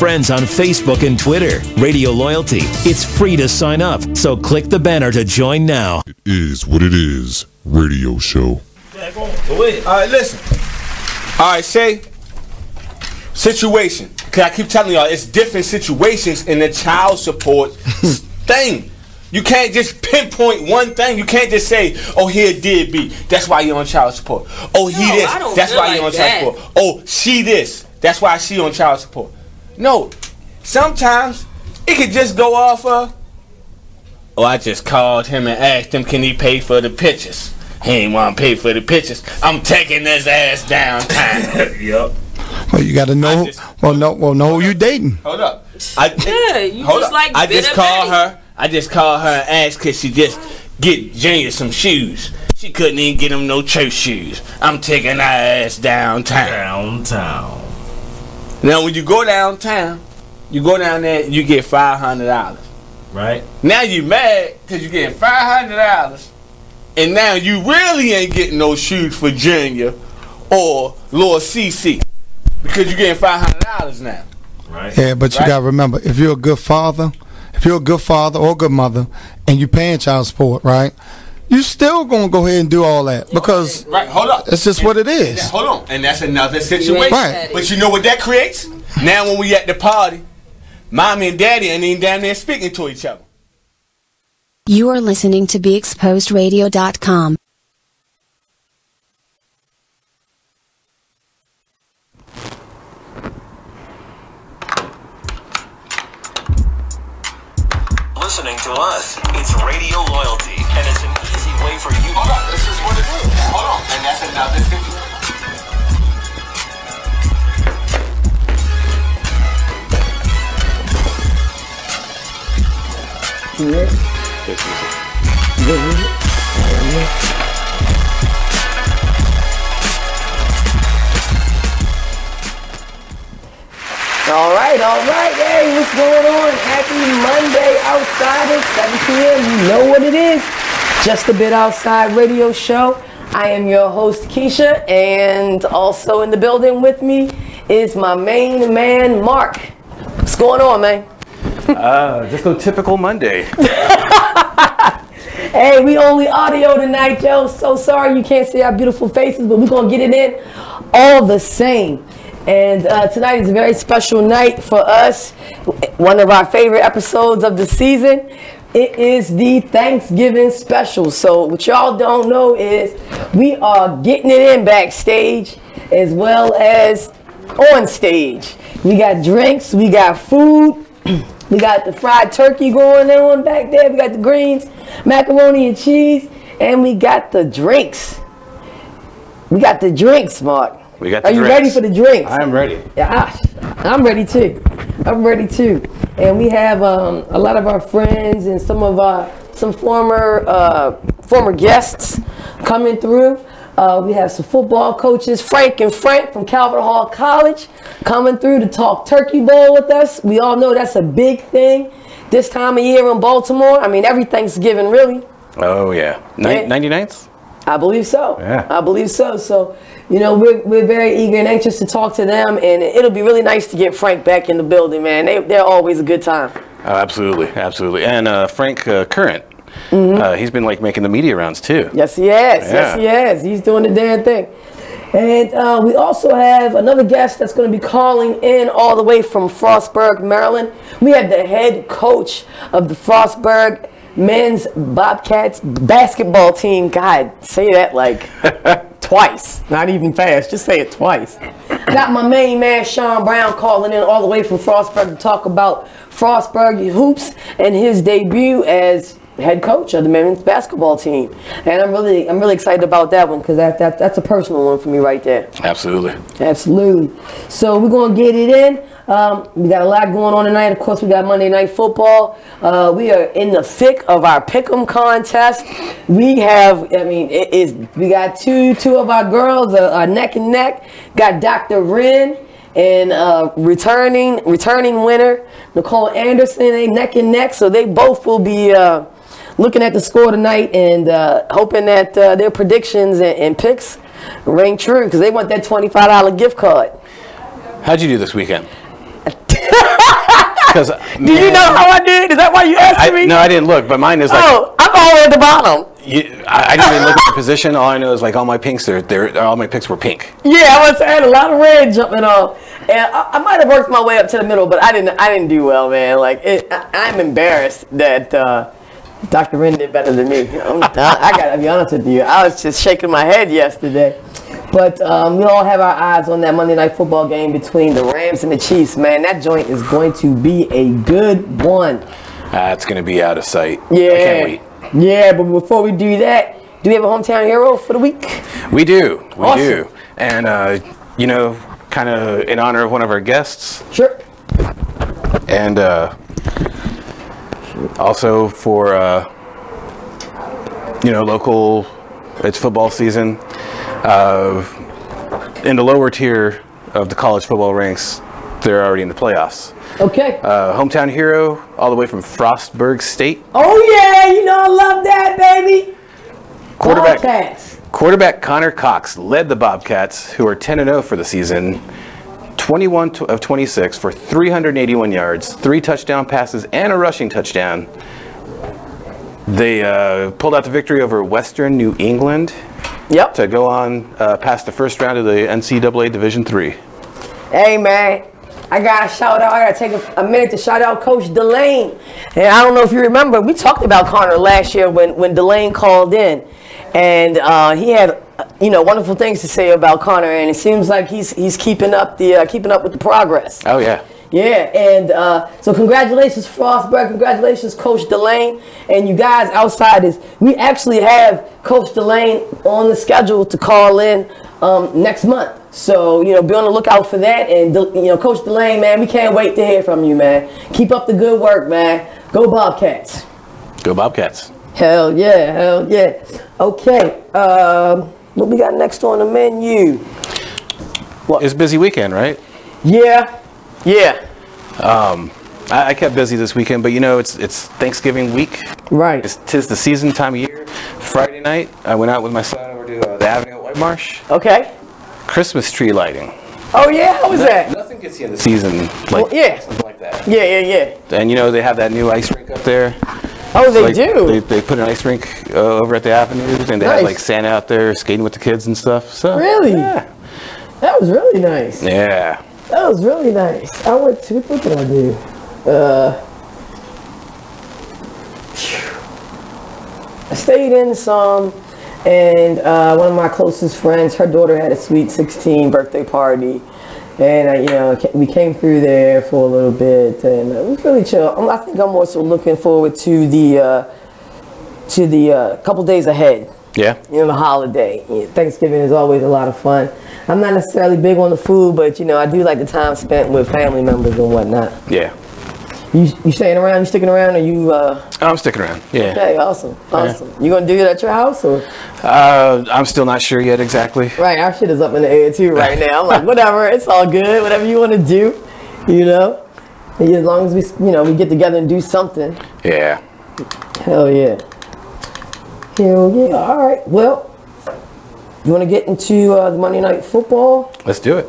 friends on Facebook and Twitter. Radio Loyalty. It's free to sign up, so click the banner to join now. It is what it is. Radio show. Go ahead. All right, listen. All right, say situation. Because I keep telling y'all, it's different situations in the child support thing. You can't just pinpoint one thing. You can't just say, oh, here did be. That's why you're on child support. Oh, he this. That's why you're on child support. Oh, she this. That's why she on child support. No. Sometimes it could just go off of, oh, I just called him and asked him, can he pay for the pictures? He ain't want to pay for the pictures. I'm taking his ass downtown. Yup. Well, you got to know. Know who you dating. Hold up. You just like I just called her. I just called her and asked could she just get Junior some shoes. She couldn't even get him no church shoes. I'm taking her ass downtown. Now when you go downtown, you go down there, you get $500. Right. Now you mad because you getting $500, and now you really ain't getting no shoes for Junior or Lord CC because you getting $500 now. Right. Yeah, but you gotta remember, if you're a good father or a good mother, and you paying child support, right? You still gonna go ahead and do all that because hold up. It's just what it is. Hold on, and that's another situation. Right. But you know what that creates? Now when we at the party, mommy and daddy ain't even down there speaking to each other. You are listening to BeExposedRadio.com. Listening to us, it's Radio Loyalty, and it's an easy way for you. Hold on, this is what it is. Hold on, and that's another situation. All right. Hey, what's going on? Happy Monday, Outsiders, 7 p.m. You know what it is. Just a Bit Outside radio show. I am your host, Kescia, and also in the building with me is my main man, Mark. What's going on, man? Just a typical Monday. Hey, we only audio tonight, Joe. So sorry you can't see our beautiful faces, but we're going to get it in all the same. And tonight is a very special night for us. One of our favorite episodes of the season. It is the Thanksgiving special. So what y'all don't know is we are getting it in backstage as well as on stage. We got drinks, we got food, we got the fried turkey going on back there, we got the greens, macaroni and cheese, and we got the drinks. We got the drinks, Mark. We got the Are you drinks. ready for the drinks? I am ready. Yeah, I'm ready too. And we have a lot of our friends and some former guests coming through. We have some football coaches, Frank from Calvert Hall College, coming through to talk Turkey Bowl with us. We all know that's a big thing this time of year in Baltimore. I mean, every Thanksgiving, really. Oh, yeah. 99th? I believe so. Yeah. I believe so. So, you know, we're very eager and anxious to talk to them, and it'll be really nice to get Frank back in the building, man. They're always a good time. Oh, absolutely. And Frank Current, he's been like making the media rounds too. Yes, he has. Yeah. Yes, he has. He's doing the damn thing. And we also have another guest that's going to be calling in all the way from Frostburg, Maryland. We have the head coach of the Frostburg men's Bobcats basketball team. God, say that like twice. Not even fast. Just say it twice. Got my main man, Sean Brown, calling in all the way from Frostburg to talk about Frostburg hoops and his debut as head coach of the men's basketball team. And I'm really excited about that one because that's a personal one for me right there. Absolutely. So we're going to get it in. We got a lot going on tonight. Of course, we got Monday Night Football. We are in the thick of our Pick'em contest. We got two of our girls are neck and neck. Got Dr. Wren and returning winner Nicole Anderson. They neck and neck, so they both will be looking at the score tonight and hoping that their predictions and picks ring true because they want that $25 gift card. How'd you do this weekend? Because Do you know how I did? Is that why you asked me? No, I didn't look, but mine is like. Oh, I'm all the way at the bottom. I didn't even look at the position. All I know is like all my pinks. All my picks were pink. Yeah, I had a lot of red jumping off, and I might have worked my way up to the middle, but I didn't do well, man. Like I'm embarrassed that Dr. Wren did better than me. I gotta be honest with you. I was just shaking my head yesterday. But we all have our eyes on that Monday Night Football game between the Rams and the Chiefs, man. That joint is going to be a good one. It's going to be out of sight. Yeah. I can't wait. Yeah, but before we do that, do we have a hometown hero for the week? We do. We Awesome. do. And, you know, kind of in honor of one of our guests. Sure. And also for, you know, local, it's football season. In the lower tier of the college football ranks, they're already in the playoffs. Okay. Hometown hero, all the way from Frostburg State. Oh yeah, you know I love that, baby. Bobcats. Quarterback Connor Cox led the Bobcats, who are 10-0 for the season, 21 of 26 for 381 yards, 3 touchdown passes, and a rushing touchdown. They pulled out the victory over Western New England. Yep. To go on past the first round of the NCAA Division III. Hey man, I gotta shout out. I gotta take a minute to shout out Coach Delane. And I don't know if you remember, we talked about Connor last year when Delane called in, and he had wonderful things to say about Connor. And it seems like he's keeping up with the progress. Oh yeah. Yeah, and so congratulations, Frostburg. Congratulations, Coach Delane. And you guys outsiders, we actually have Coach Delane on the schedule to call in next month. So, be on the lookout for that. And, Coach Delane, man, we can't wait to hear from you, man. Keep up the good work, man. Go Bobcats. Go Bobcats. Hell yeah, hell yeah. Okay, what we got next on the menu? What? It's a busy weekend, right? Yeah. I kept busy this weekend, but it's Thanksgiving week. Right. Tis the season time of year. Friday night, I went out with my son over to the Avenue at White Marsh. Okay. Christmas tree lighting. Oh yeah, how was that? Nothing gets you in the season like something like that. Yeah. And they have that new ice rink up there. Oh, they do. They put an ice rink over at the Avenue, and they have like Santa out there skating with the kids and stuff. So really, yeah, that was really nice. Yeah. That was really nice. I went to, what did I do? I stayed in some, and one of my closest friends, her daughter had a sweet 16 birthday party, and we came through there for a little bit, and it was really chill. I think I'm also looking forward to the couple days ahead. Yeah. The holiday. Thanksgiving is always a lot of fun. I'm not necessarily big on the food, but I do like the time spent with family members and whatnot. Yeah. You staying around? You sticking around, or you? I'm sticking around. Yeah. Okay, awesome. Yeah. You gonna do it at your house, or? I'm still not sure yet exactly. Right, our shit is up in the air too right now. I'm like, whatever, it's all good. Whatever you want to do, As long as we get together and do something. Yeah. Hell yeah. Hell yeah. All right. Well, you want to get into the Monday Night Football? Let's do it.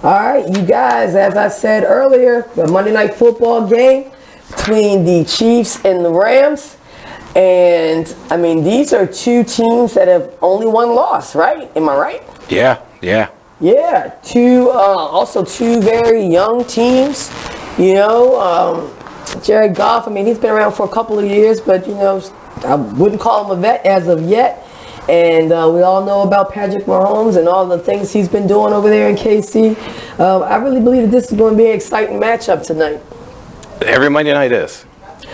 All right, you guys, as I said earlier, the Monday Night Football game between the Chiefs and the Rams. And, these are two teams that have only one loss, right? Am I right? Yeah. Yeah, also two very young teams. Jared Goff, he's been around for a couple of years, but, I wouldn't call him a vet as of yet. And we all know about Patrick Mahomes and all the things he's been doing over there in KC. I really believe that this is going to be an exciting matchup tonight. Every Monday night is.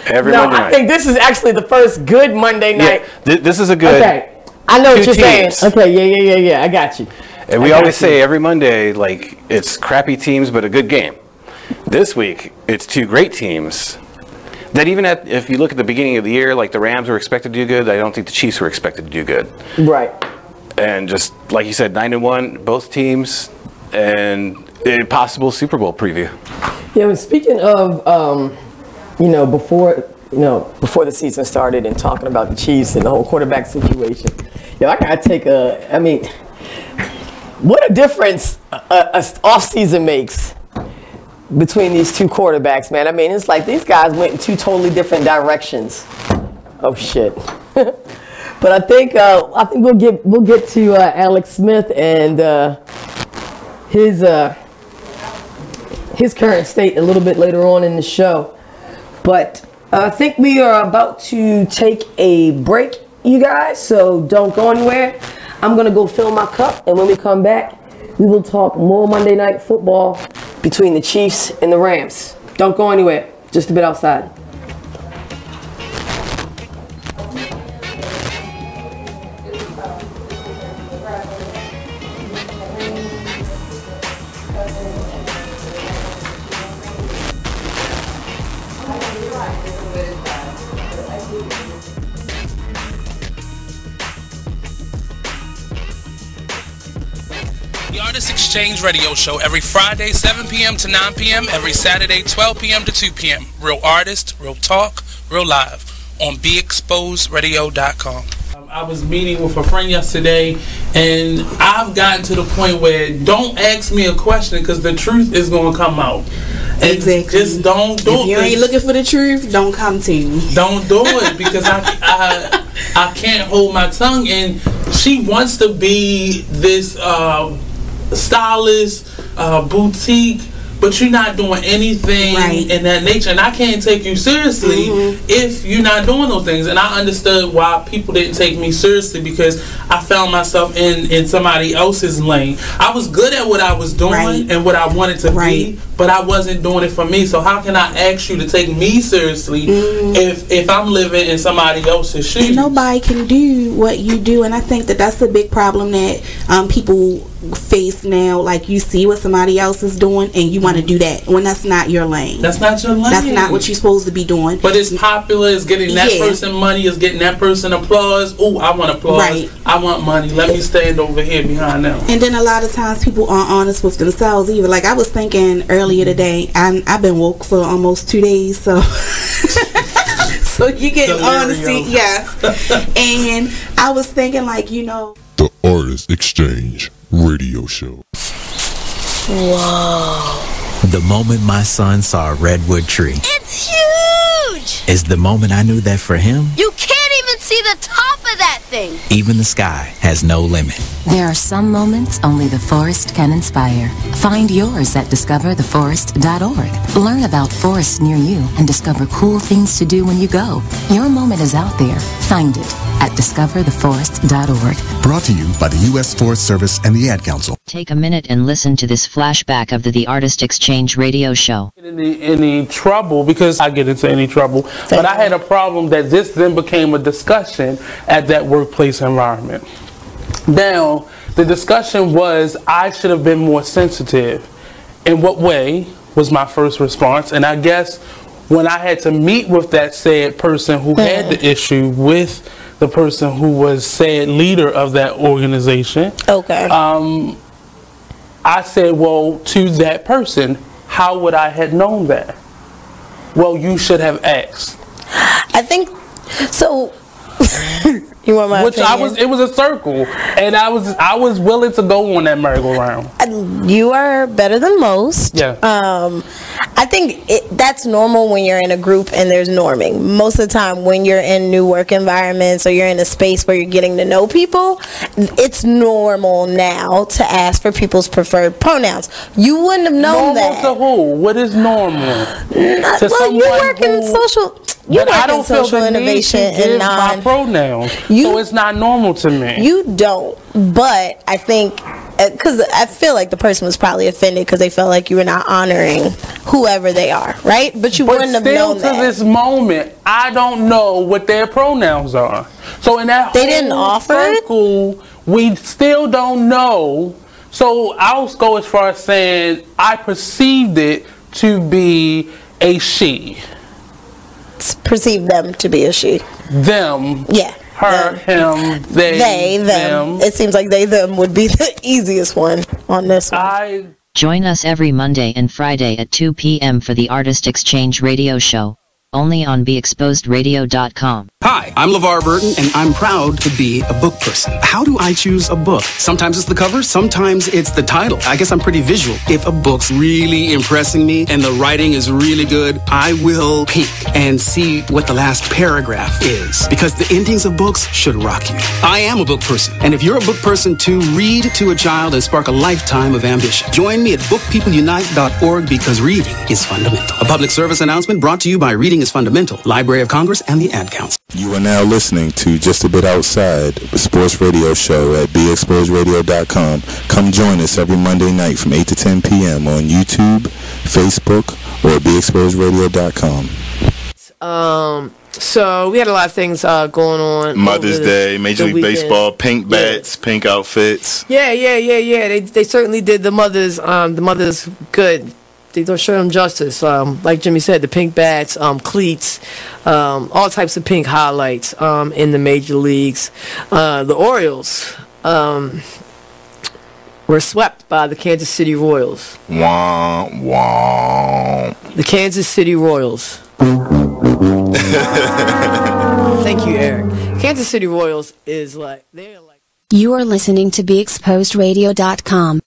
Monday night. I think this is actually the first good Monday night. Yeah, this is a good. Okay, I know what you're teams. saying. Okay, yeah, I got you. And we always say every Monday, like, it's crappy teams, but a good game. This week, it's two great teams. That even if you look at the beginning of the year, like the Rams were expected to do good, I don't think the Chiefs were expected to do good. Right. And just like you said, 9-1, both teams, and a possible Super Bowl preview. Yeah, but speaking of, before the season started and talking about the Chiefs and the whole quarterback situation, I gotta take what a difference a off season makes. between these two quarterbacks, man. I mean, it's like these guys went in two totally different directions. Oh shit. But I think we'll get to Alex Smith and his current state a little bit later on in the show. But I think we are about to take a break, you guys, so don't go anywhere. I'm gonna go fill my cup, and when we come back, we will talk more Monday Night Football between the Chiefs and the Rams. Don't go anywhere, just a bit outside. Exchange radio show every Friday 7 p.m. to 9 p.m. every Saturday 12 p.m. to 2 p.m. Real artist, real talk, real live on BeExposedRadio.com. I was meeting with a friend yesterday, and I've gotten to the point where don't ask me a question because the truth is going to come out. And exactly. Just don't do it. If you ain't looking for the truth, don't come to me. Don't do it because I can't hold my tongue. And she wants to be this stylist, boutique, but you're not doing anything in that nature, and I can't take you seriously if you're not doing those things. And I understood why people didn't take me seriously because I found myself in somebody else's lane. I was good at what I was doing and what I wanted to be, but I wasn't doing it for me. So how can I ask you to take me seriously if I'm living in somebody else's shoes? And nobody can do what you do, and I think that that's a big problem that people face now. Like, you see what somebody else is doing and you want to do that when that's not your lane. That's not your lane. That's not what you're supposed to be doing. But it's popular, it's getting that person money, it's getting that person applause. Oh, I want applause. I want money. Let me stand over here behind them. And then a lot of times people aren't honest with themselves either. Like, I was thinking earlier today, I've been woke for almost 2 days, so so you get honesty, and I was thinking, like, The Artist Exchange Radio Show. Whoa. The moment my son saw a redwood tree. It's huge! Is the moment I knew that for him, You can't even see the top of that thing! even the sky has no limit. There are some moments only the forest can inspire. Find yours at discovertheforest.org. Learn about forests near you and discover cool things to do when you go. Your moment is out there. Find it at discovertheforest.org. Brought to you by the U.S. Forest Service and the Ad Council. Take a minute and listen to this flashback of the Artist Exchange radio show. Any trouble, because I get into any trouble, but I had a problem that this then became a discussion at that workplace environment. Now, the discussion was I should have been more sensitive. In what way was my first response? And I guess when I had to meet with that said person who had the issue with the person who was said leader of that organization, I said, well, to that person, how would I have known that? Well, you should have asked. I think so. You want my opinion? It was a circle, and I was willing to go on that merry-go-round. You are better than most. Yeah. I think that's normal when you're in a group and there's norming. Most of the time when you're in new work environments or you're in a space where you're getting to know people, it's normal now to ask for people's preferred pronouns. You wouldn't have known that. Normal to who? What is normal? Well, you work in social... You work in social innovation and my pronouns, so it's not normal to me. You don't, but I think because I feel like the person was probably offended because they felt like you were not honoring whoever they are, right? But you wouldn't have known that. Still to this moment, I don't know what their pronouns are. So in that they didn't offer circle, we still don't know. So I'll go as far as saying I perceived it to be a she. Perceive them to be a she. Them. Yeah. Her, him, they, them. It seems like they, them would be the easiest one on this one. Join us every Monday and Friday at 2 p.m. for the Artist Exchange radio show. Only on BeExposedRadio.com. Hi, I'm LeVar Burton, and I'm proud to be a book person. How do I choose a book? Sometimes it's the cover, sometimes it's the title. I guess I'm pretty visual. If a book's really impressing me and the writing is really good, I will peek and see what the last paragraph is, because the endings of books should rock you. I am a book person, and if you're a book person too, read to a child and spark a lifetime of ambition. Join me at bookpeopleunite.org, because reading is fundamental. A public service announcement brought to you by Reading is Fundamental, Library of Congress, and the Ad Council. You are now listening to Just a Bit Outside, the sports radio show at BeExposedRadio.com. Come join us every Monday night from 8 to 10 p.m. on YouTube, Facebook, or BeExposedRadio.com. So we had a lot of things going on. Mother's Day, Major League Baseball, pink bats, pink outfits. Yeah. They certainly did the mothers good. They don't show them justice. Like Jimmy said, the pink bats, cleats, all types of pink highlights in the major leagues. The Orioles were swept by the Kansas City Royals. Wah, wah. The Kansas City Royals. Thank you, Eric. Kansas City Royals is like, they're like. You are listening to BeExposedRadio.com.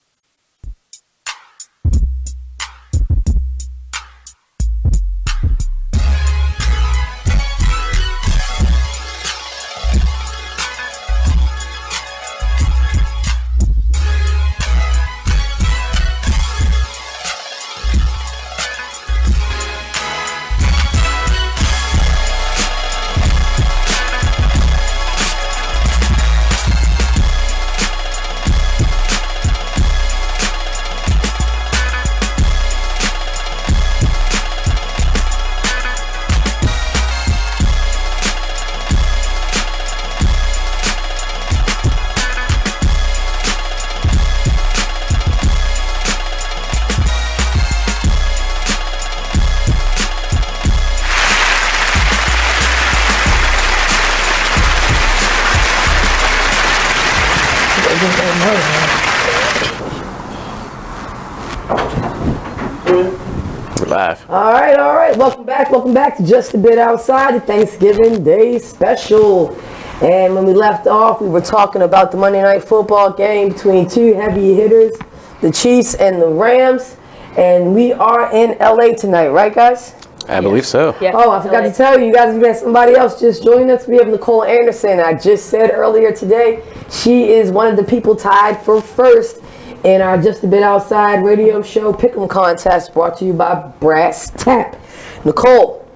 We're live. All right. Welcome back to Just a Bit Outside, the Thanksgiving Day special. And when we left off, we were talking about the Monday Night Football game between two heavy hitters, the Chiefs and the Rams. And we are in LA tonight, right, guys? I believe so. Yeah. Oh, I forgot to tell you, guys, we got somebody else just joining us. We have Nicole Anderson. I just said earlier today, she is one of the people tied for first in our Just a Bit Outside radio show Pick'em contest, brought to you by Brass Tap. Nicole,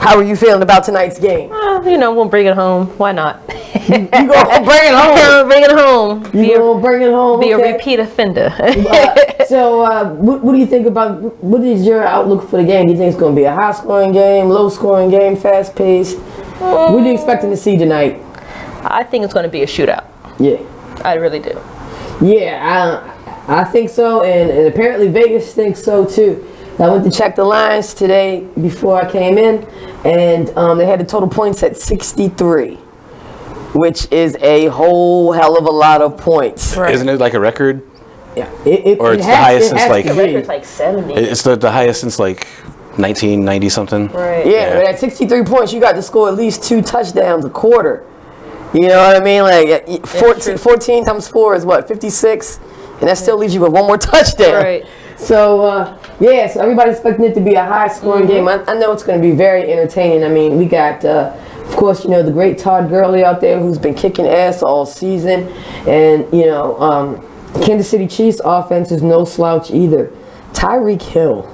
how are you feeling about tonight's game? We'll bring it home. Why not? You gonna bring it home? Bring it home. You gonna bring it home? Be a repeat offender. So, what do you think about? What is your outlook for the game? Do you think it's going to be a high-scoring game, low-scoring game, fast-paced? What are you expecting to see tonight? I think it's going to be a shootout. Yeah, I really do. Yeah, I think so, and apparently Vegas thinks so too. I went to check the lines today before I came in, and they had the total points at 63, which is a whole hell of a lot of points. Right. Isn't it like a record? Yeah, or it's the highest since like. The record's like 70. It's the highest since like 1990 something. Right. Yeah, but at 63 points, you got to score at least 2 touchdowns a quarter. You know what I mean? Like 14 times 4 is what, 56, and that still leaves you with 1 more touchdown. Right. So so everybody's expecting it to be a high-scoring game. I know it's going to be very entertaining. I mean, we got, of course, the great Todd Gurley out there who's been kicking ass all season, and Kansas City Chiefs offense is no slouch either. Tyreek Hill.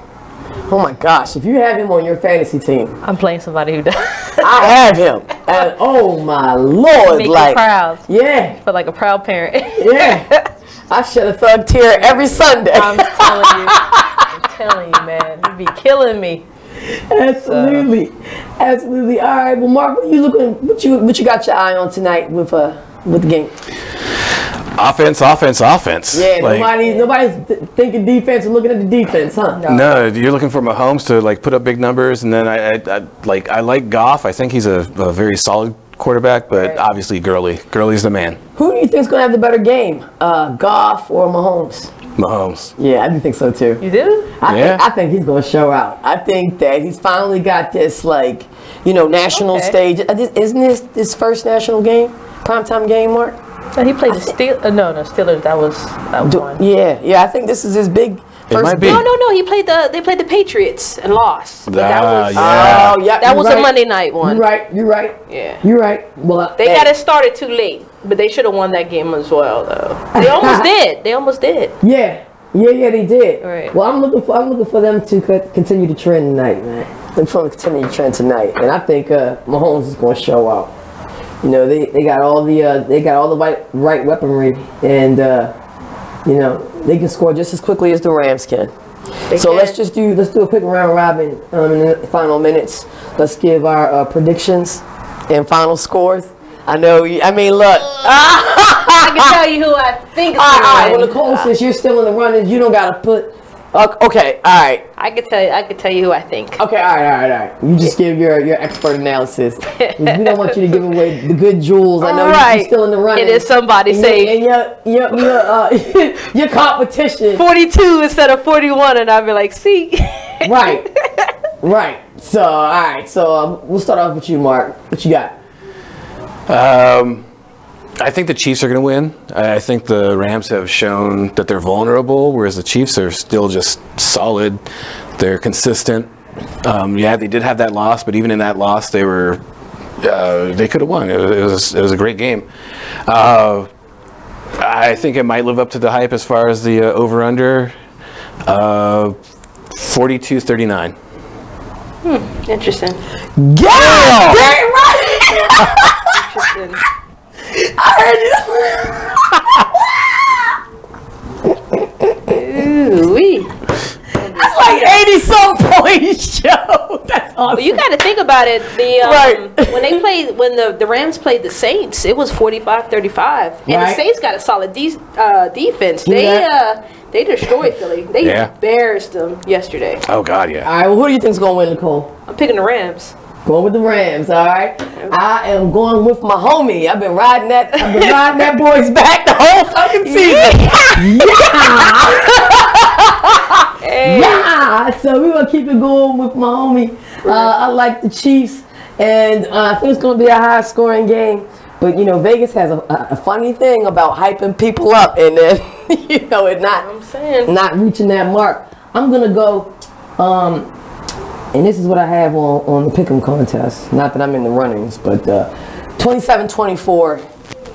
Oh my gosh, if you have him on your fantasy team. I'm playing somebody who does. I have him. And oh my Lord. Make you proud. Yeah. But like a proud parent. Yeah. I shed a thug tear every Sunday. I'm telling you, man. You be killing me. Absolutely. Absolutely. All right. Well, Mark, what you got your eye on tonight with the game? Offense. Yeah, nobody's thinking defense and looking at the defense, huh? No, you're looking for Mahomes to like put up big numbers, and then I like Goff. I think he's a very solid quarterback, but obviously Gurley's the man. Who do you think's gonna have the better game, Goff or Mahomes? Mahomes. Yeah, I do think so too. You do? I think he's going to show out. I think that he's finally got this, like, national stage. Isn't this his first national game? Primetime game, Mark? No, he played the Steelers. No, Steelers. That was one. Yeah. I think this is his big first. Might be. No. They played the Patriots and lost. But that was that was a Monday night one. You're right. Yeah. You're right. Well, they got it started too late, but they should have won that game as well, though. They almost did. Yeah, they did. Right. Well, I'm looking for them to continue to trend tonight, man. Looking for them to continue to trend tonight, and I think Mahomes is going to show out. They got all the right weaponry, and they can score just as quickly as the Rams can. Let's do a quick round robin in the final minutes. Let's give our predictions and final scores. I mean, look. I can tell you who I think. All right. Well, Nicole, since you're still in the running, you don't gotta put. Okay. All right. I could tell you who I think. Okay. All right. You just give your expert analysis. We don't want you to give away the good jewels. I know you're still in the running. It is somebody safe. And your competition. 42 instead of 41, and I'll be like, see. Right. So, all right. So we'll start off with you, Mark. What you got? I think the Chiefs are going to win. I think the Rams have shown that they're vulnerable, whereas the Chiefs are still just solid. They're consistent. They did have that loss, but even in that loss, they could have won. It was a great game. I think it might live up to the hype as far as the over/under. 42-39. Interesting. Yeah, very right. Interesting. I heard you. Ooh-wee. That's like 80-some points, Joe. That's awesome. Well, you got to think about it. When the Rams played the Saints, it was 45-35, and the Saints got a solid defense. They destroyed Philly. They embarrassed them yesterday. Oh God, yeah. All right. Well, who do you think's gonna win, Nicole? I'm picking the Rams. Going with the Rams, all right. I am going with my homie. I've been riding that boy's back the whole fucking season. Yeah. So we're gonna keep it going with my homie. I like the Chiefs, and I think it's gonna be a high-scoring game. But Vegas has a funny thing about hyping people up, and then it not reaching that mark. I'm gonna go. And this is what I have on the pick'em contest. Not that I'm in the runnings, but 27-24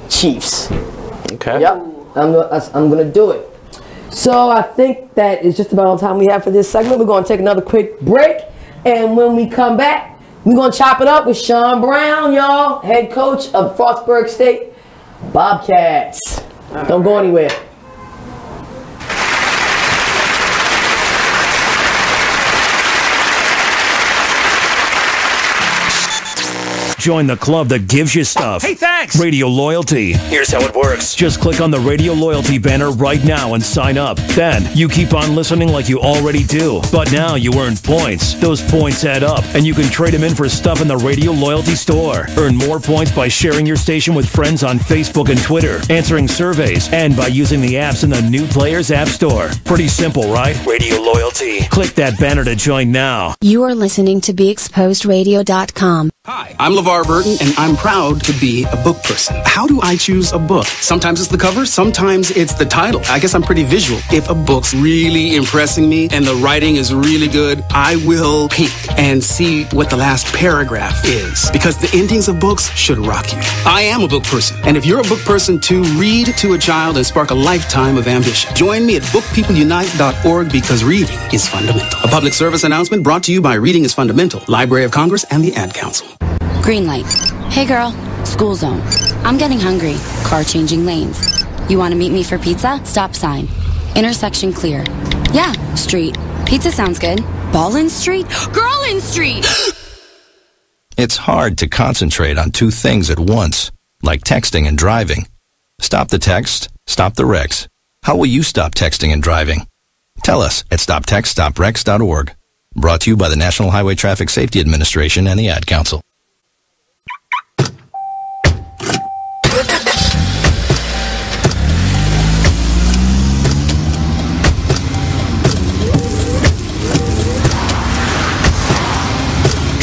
Chiefs. Okay. Yep. I'm gonna do it. So I think that is just about all the time we have for this segment. We're gonna take another quick break, and when we come back, we're gonna chop it up with Sean Brown, y'all, head coach of Frostburg State Bobcats. Don't go anywhere. Join the club that gives you stuff. Hey, thanks! Radio Loyalty. Here's how it works. Just click on the Radio Loyalty banner right now and sign up. Then you keep on listening like you already do. But now you earn points. Those points add up, and you can trade them in for stuff in the Radio Loyalty store. Earn more points by sharing your station with friends on Facebook and Twitter, answering surveys, and by using the apps in the New Players App Store. Pretty simple, right? Radio Loyalty. Click that banner to join now. You are listening to BeExposedRadio.com. Hi, I'm LeVar Burton, and I'm proud to be a book person. How do I choose a book? Sometimes it's the cover, sometimes it's the title. I guess I'm pretty visual. If a book's really impressing me and the writing is really good, I will peek and see what the last paragraph is. Because the endings of books should rock you. I am a book person, and if you're a book person too, read to a child and spark a lifetime of ambition. Join me at bookpeopleunite.org because reading is fundamental. A public service announcement brought to you by Reading is Fundamental, Library of Congress, and the Ad Council. Green light. Hey girl, school zone. I'm getting hungry. Car changing lanes. You want to meet me for pizza? Stop sign. Intersection clear. Yeah, street. Pizza sounds good. Ballin Street? Girlin Street! It's hard to concentrate on two things at once, like texting and driving. Stop the text, stop the wrecks. How will you stop texting and driving? Tell us at stoptextstopwrecks.org. Brought to you by the National Highway Traffic Safety Administration and the Ad Council.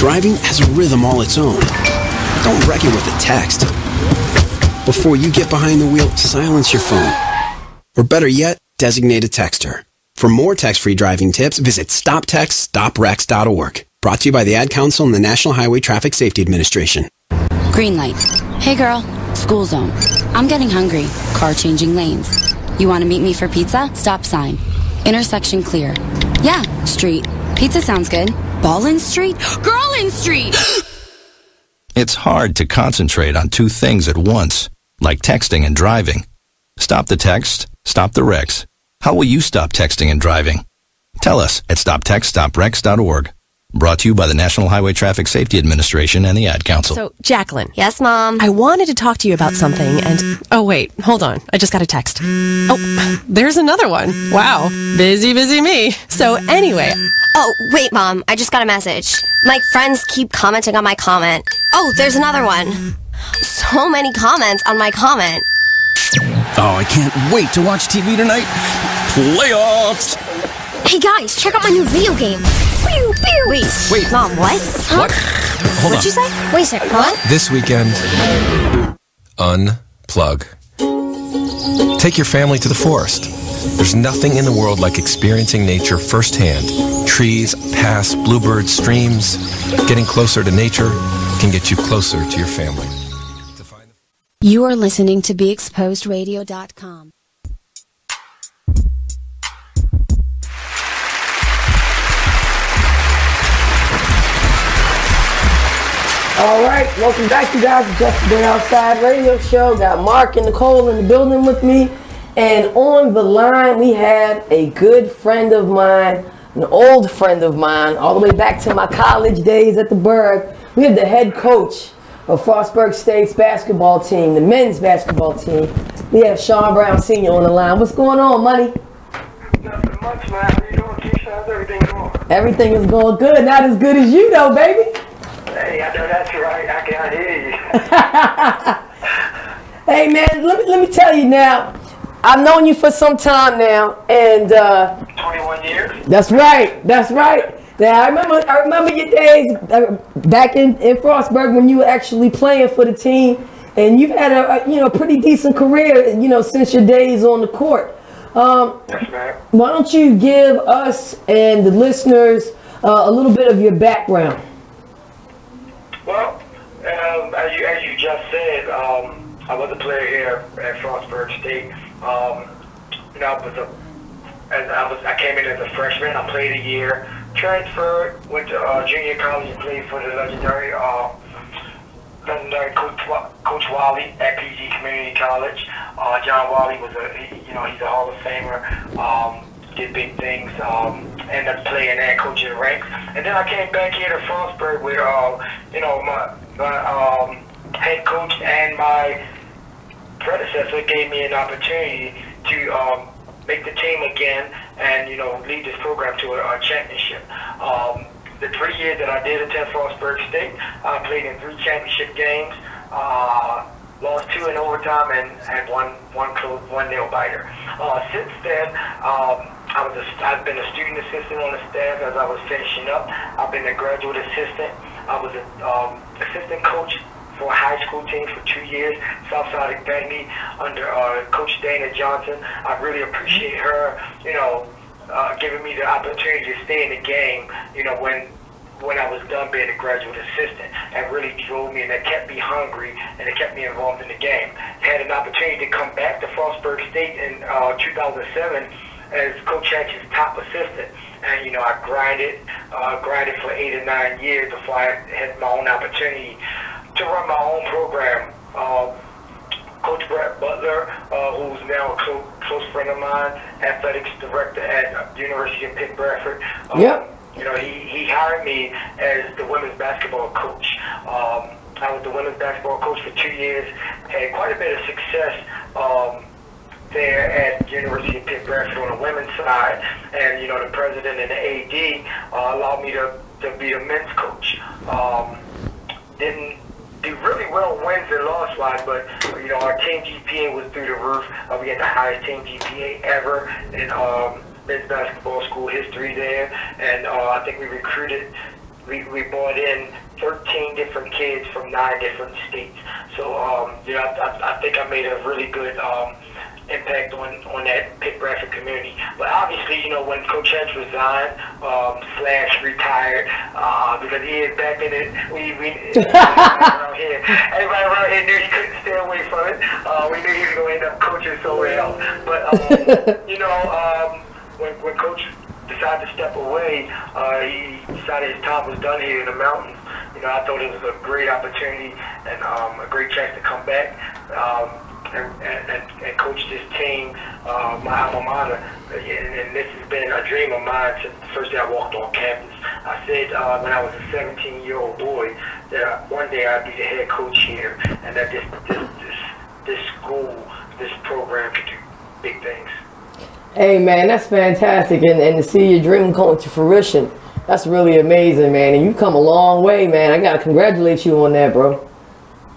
Driving has a rhythm all its own. Don't wreck it with a text. Before you get behind the wheel, silence your phone. Or better yet, designate a texter. For more text-free driving tips, visit stoptextstoprex.org. Brought to you by the Ad Council and the National Highway Traffic Safety Administration. Green light. Hey girl, school zone. I'm getting hungry. Car changing lanes. You want to meet me for pizza? Stop sign. Intersection clear. Yeah, street. Pizza sounds good. Ballin Street? Girlin Street! It's hard to concentrate on two things at once, like texting and driving. Stop the text, stop the wrecks. How will you stop texting and driving? Tell us at stoptextstoprex.org. Brought to you by the National Highway Traffic Safety Administration and the Ad Council. So, Jacqueline. Yes, Mom? I wanted to talk to you about something and... Oh, wait. Hold on. I just got a text. Oh, there's another one. Wow. Busy me. So, anyway... Oh, wait, Mom. I just got a message. My friends keep commenting on my comment. Oh, there's another one. So many comments on my comment. Oh, I can't wait to watch TV tonight. Playoffs! Hey, guys, check out my new video game. Pew, pew. Wait, Mom, what? Huh? What? Hold What'd on. you say? Wait a second, what? This weekend, unplug. Take your family to the forest. There's nothing in the world like experiencing nature firsthand. Trees, paths, bluebirds, streams. Getting closer to nature can get you closer to your family. You are listening to BeExposedRadio.com. All right, welcome back, you guys. It's Just Been Outside Radio Show. Got Mark and Nicole in the building with me. And on the line, we have a good friend of mine, an old friend of mine, all the way back to my college days at the Berg. We have the head coach of Frostburg State's basketball team, the men's basketball team. We have Sean Brown Sr. on the line. What's going on, Money? Nothing much, man. How you doing, Kescia? How's everything going? Everything is going good. Not as good as you, though, baby. Hey, I know that's right. I can't hear you. Hey, man, let me tell you now. I've known you for some time now, and 21 years. That's right. Now I remember your days back in Frostburg when you were actually playing for the team, and you've had a pretty decent career, since your days on the court. Yes, ma'am. Why don't you give us and the listeners a little bit of your background? Well, as you just said, I was a player here at Frostburg State. I came in as a freshman. I played a year, transferred, went to junior college and played for the legendary Coach Wally at PG Community College. John Wally was he's a Hall of Famer. Did big things. Ended up playing and coaching the ranks, and then I came back here to Frostburg with my head coach and my predecessor gave me an opportunity to make the team again and lead this program to a championship. The 3 years that I did attend Frostburg State, I played in 3 championship games, lost 2 in overtime, and had one nail biter. Since then, I've been a student assistant on the staff as I was finishing up. I've been a graduate assistant. I was an assistant coach for a high school team for 2 years, Southside Academy, under Coach Dana Johnson. I really appreciate her, giving me the opportunity to stay in the game, when I was done being a graduate assistant. That really drove me, and that kept me hungry, and it kept me involved in the game. Had an opportunity to come back to Frostburg State in 2007 as Coach Hatch's top assistant. And, I grinded for 8 or 9 years before I had my own opportunity to run my own program. Coach Brett Butler, who's now a close friend of mine, athletics director at the University of Pitt Bradford. He hired me as the women's basketball coach. I was the women's basketball coach for 2 years, had quite a bit of success there at the University of Pitt Bradford on the women's side, and the president and the AD allowed me to be the men's coach. Didn't do really well wins and loss wise, but our team GPA was through the roof. We had the highest team GPA ever in men's basketball school history there, and I think we recruited we brought in 13 different kids from 9 different states. So, you know, I think I made a really good impact on that Pitt Bradford community. But obviously, you know, when Coach Hedge resigned, / retired, because he is back in it, everybody around here knew he couldn't stay away from it. We knew he was going to end up coaching somewhere else. But, you know, when Coach decided to step away, he decided his time was done here in the mountains. You know, I thought it was a great opportunity and a great chance to come back. And coach this team, my alma mater, and this has been a dream of mine since the first day I walked on campus. I said when I was a 17-year-old boy that one day I'd be the head coach here, and that this school, this program could do big things. Hey man, that's fantastic, and to see your dream come to fruition, that's really amazing, man. And you've come a long way, man. I gotta congratulate you on that, bro.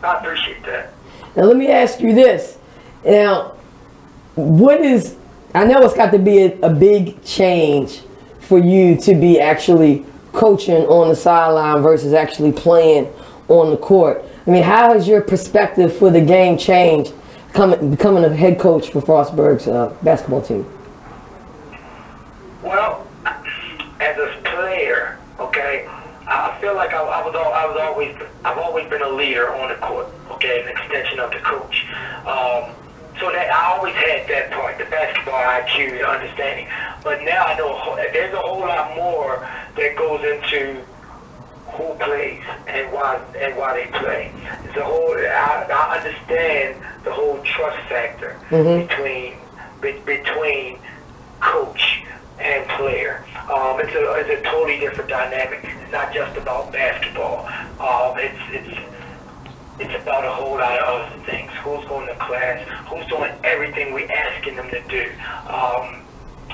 I appreciate that. Now let me ask you this. Now, I know it's got to be a big change for you to be actually coaching on the sideline versus actually playing on the court. I mean, how has your perspective for the game changed becoming a head coach for Frostburg's basketball team? Well, as a player, okay, I feel like I've always been a leader on the court, okay, an extension of the coach. So that I always had that part, the basketball IQ, the understanding. But now I know there's a whole lot more that goes into who plays and why they play. It's a whole. I understand the whole trust factor between coach and player. It's a totally different dynamic. It's not just about basketball. It's about a whole lot of other things. Who's going to class? Who's doing everything we're asking them to do?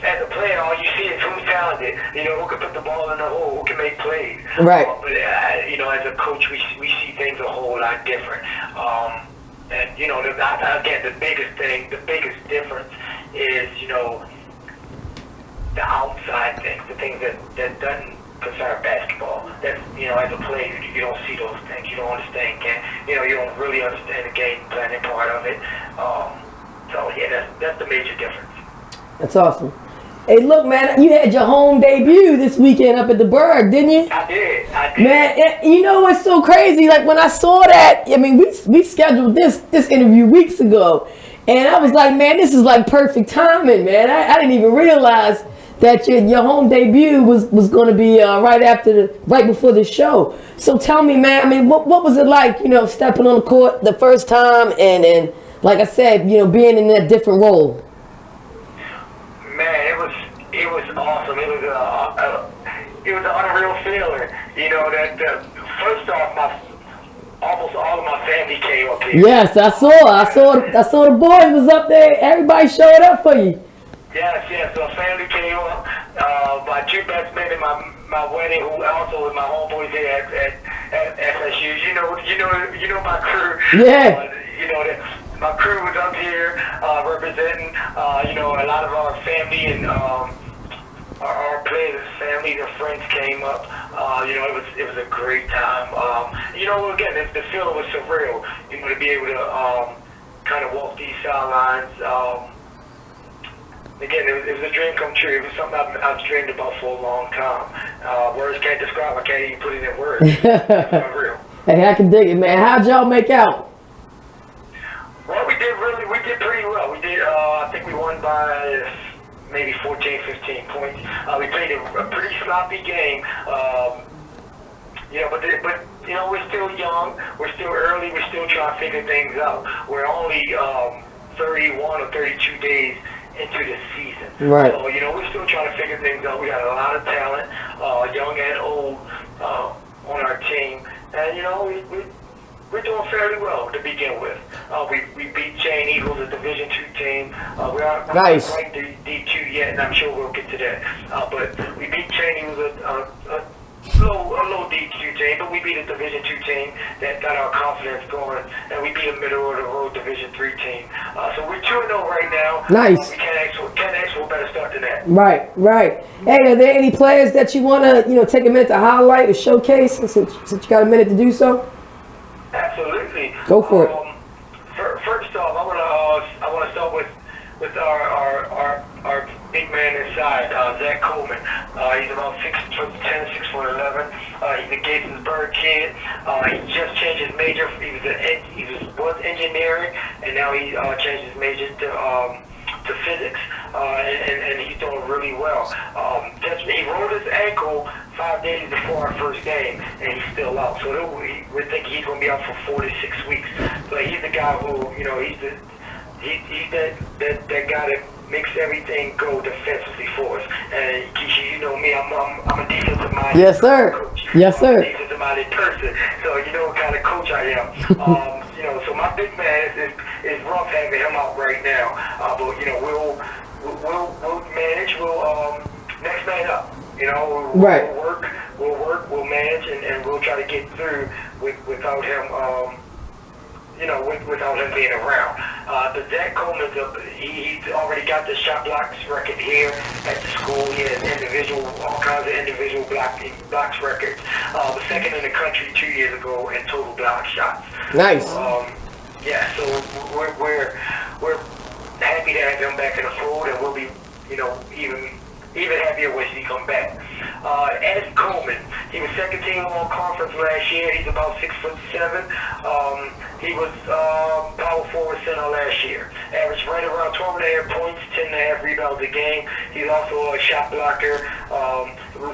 As a player, all you see is who's talented. You know, who can put the ball in the hole, who can make plays. Right. But you know, as a coach, we see things a whole lot different. And you know, again, the biggest difference is, you know, the outside things, the things that doesn't concern basketball. That's, you know, as a player, you don't see those things. You don't understand you don't really understand the game planning part of it. So yeah, that's the major difference. That's awesome. Hey, look, man, you had your home debut this weekend up at the Berg, didn't you? I did. Man, you know what's so crazy? Like when I saw that, I mean, we scheduled this interview weeks ago, and I was like, man, this is like perfect timing, man. I didn't even realize that your home debut was going to be right before the show. So tell me, man, I mean, what was it like, you know, stepping on the court the first time and like I said, you know, being in that different role? Man, it was awesome. It was an unreal feeling. You know, that first off, almost all of my family came up here. Yes, I saw the boys was up there. Everybody showed up for you. Yes. So family came up. My 2 best men in my wedding, who also was my homeboys here at FSU. You know my crew. Yeah. You know that my crew was up here representing. You know, a lot of our family and our players' families and friends came up. You know, it was a great time. You know, again, the feeling was surreal. You know, to be able to kind of walk these sidelines. Again, it was a dream come true. It was something I've dreamed about for a long time. Words can't describe. I can't even put it in words. It's unreal. Hey, I can dig it, man. How'd y'all make out? Well, we did pretty well. We did. I think we won by maybe 14, 15 points. We played a pretty sloppy game. You know, but you know, we're still young. We're still early. We're still trying to figure things out. We're only 31 or 32 days into the season. Right. So, you know, we're still trying to figure things out. We got a lot of talent, young and old, on our team. And, you know, we're doing fairly well to begin with. We beat Chain Eagles, a Division II team. We aren't quite D2 yet, and I'm sure we'll get to that. But we beat Chain Eagles, a low D2 team. game, but we beat a Division II team that got our confidence going, and we beat a middle-of-the-road Division III team. So we're 2-0 right now. Nice. We can't ask for a better start than that. Right, right. Hey, are there any players that you want to, take a minute to highlight or showcase since you got a minute to do so? Absolutely. Go for it. First off, I want to start with our big man inside, Zach Coleman. He's about 6'10", 6'11". He's a Gaithersburg kid. He just changed his major. He was engineering, and now he changed his major to physics, and he's doing really well. He rolled his ankle 5 days before our first game, and he's still out. So we're thinking he's going to be out for 4 to 6 weeks. But he's the guy who, he's that guy that makes everything go defensively for us. And Kescia, you know me, I'm a defensive minded Yes, sir. coach. Yes, sir. I'm a defensive minded person. So you know what kind of coach I am. So my big man is rough having him out right now. But we'll manage. We'll next man up. Right. We'll manage, and we'll try to get through without him. Without him being around. But Zach Coleman, he's already got the shot blocks record here at the school. He has all kinds of individual blocks records. The second in the country 2 years ago in total block shots. Nice. So we're happy to have him back in the fold, and we'll be, even happier when he come back. Ed Coleman, he was second team all conference last year. He's about 6'7". He was power forward center last year. Averaged right around 12.5 points, 10.5 rebounds a game. He's also a shot blocker.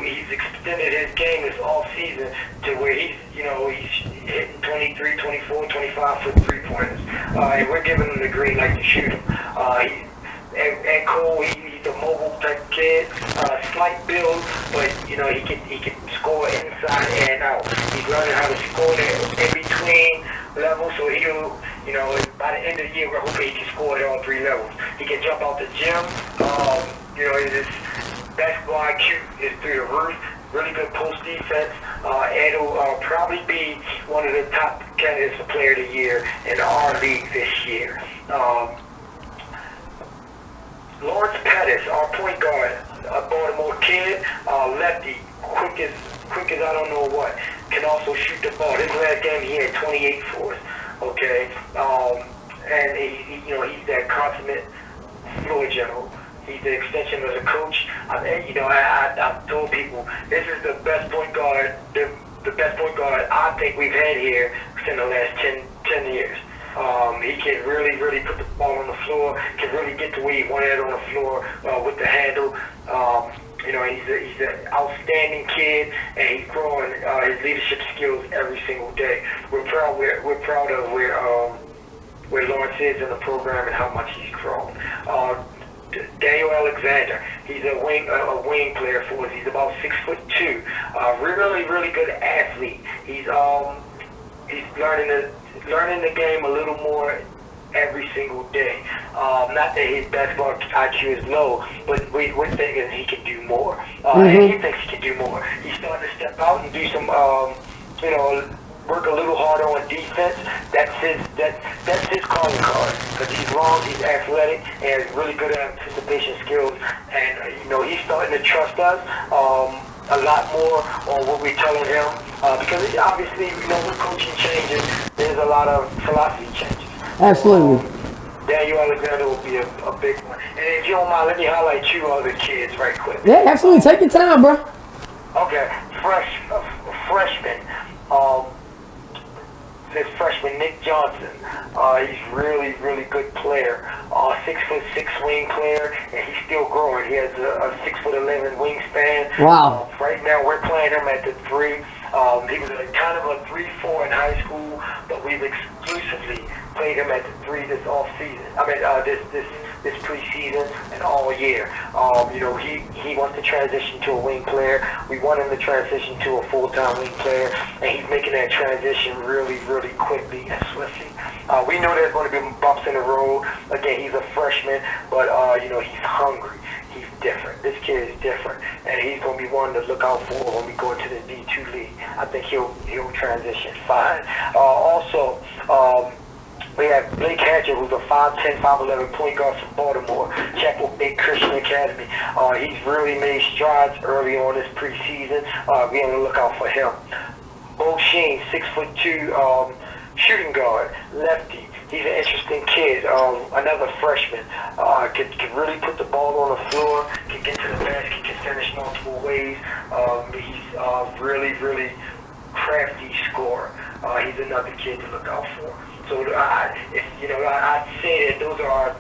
He's extended his game this off season to where he's hitting 23, 24, 25 foot 3-pointers. And we're giving him the green light to shoot him. And Cole, he's a mobile type kid, slight build, but he can score inside and out. He's learning how to score in between levels, so he'll, by the end of the year, we're hoping he can score at all 3 levels. He can jump out the gym. His basketball IQ is through the roof. Really good post defense. And he'll probably be one of the top candidates for Player of the Year in our league this year. Lawrence Pettis, our point guard, a Baltimore kid, lefty, quick as I don't know what, can also shoot the ball. This last game he had 28 for us, okay? And he's that consummate floor general. He's the extension of the coach. I've told people this is the best point guard, the best point guard I think we've had here within the last 10 years. He can really put the ball on the floor, can really get to where he wanted it on the floor with the handle. He's an outstanding kid, and he's growing his leadership skills every single day. We're proud of where Lawrence is in the program and how much he's grown. Daniel Alexander, he's a wing player for us. He's about 6'2". Really good athlete. He's learning the game a little more every single day. Not that his basketball IQ is low, but we're thinking he can do more. And he thinks he can do more. He's starting to step out and do some, work a little harder on defense. That's his calling card, because he's long, he's athletic, and has really good anticipation skills. And he's starting to trust us a lot more on what we're telling him, because obviously, with coaching changes, there's a lot of philosophy changes. Absolutely. Daniel Alexander will be a big one. And if you don't mind, let me highlight 2 other kids right quick. Yeah, absolutely. Take your time, bro. Okay, freshman. This freshman, Nick Johnson. He's really good player. 6'6" wing player, and he's still growing. He has a 6'11" wingspan. Wow. Right now, we're playing him at the 3. He was kind of a 3-4 in high school, but we've exclusively played him at the 3 this off season. This preseason and all year. He wants to transition to a wing player. We want him to transition to a full-time wing player, and he's making that transition really quickly and swiftly. We know there's going to be bumps in the road. Again, he's a freshman, but he's hungry. He's different. This kid is different, and he's going to be one to look out for when we go into the D2 league. I think he'll transition fine. Also, we have Blake Hatcher, who's a 5'10", 5'11" point guard from Baltimore. Check with Big Christian Academy. He's really made strides early on this preseason. Be on the lookout for him. Bo Sheen, 6'2", shooting guard, lefty. He's an interesting kid, another freshman. Can really put the ball on the floor, can get to the basket, can finish multiple ways. He's really, really crafty scorer. He's another kid to look out for. So I'd say that those are our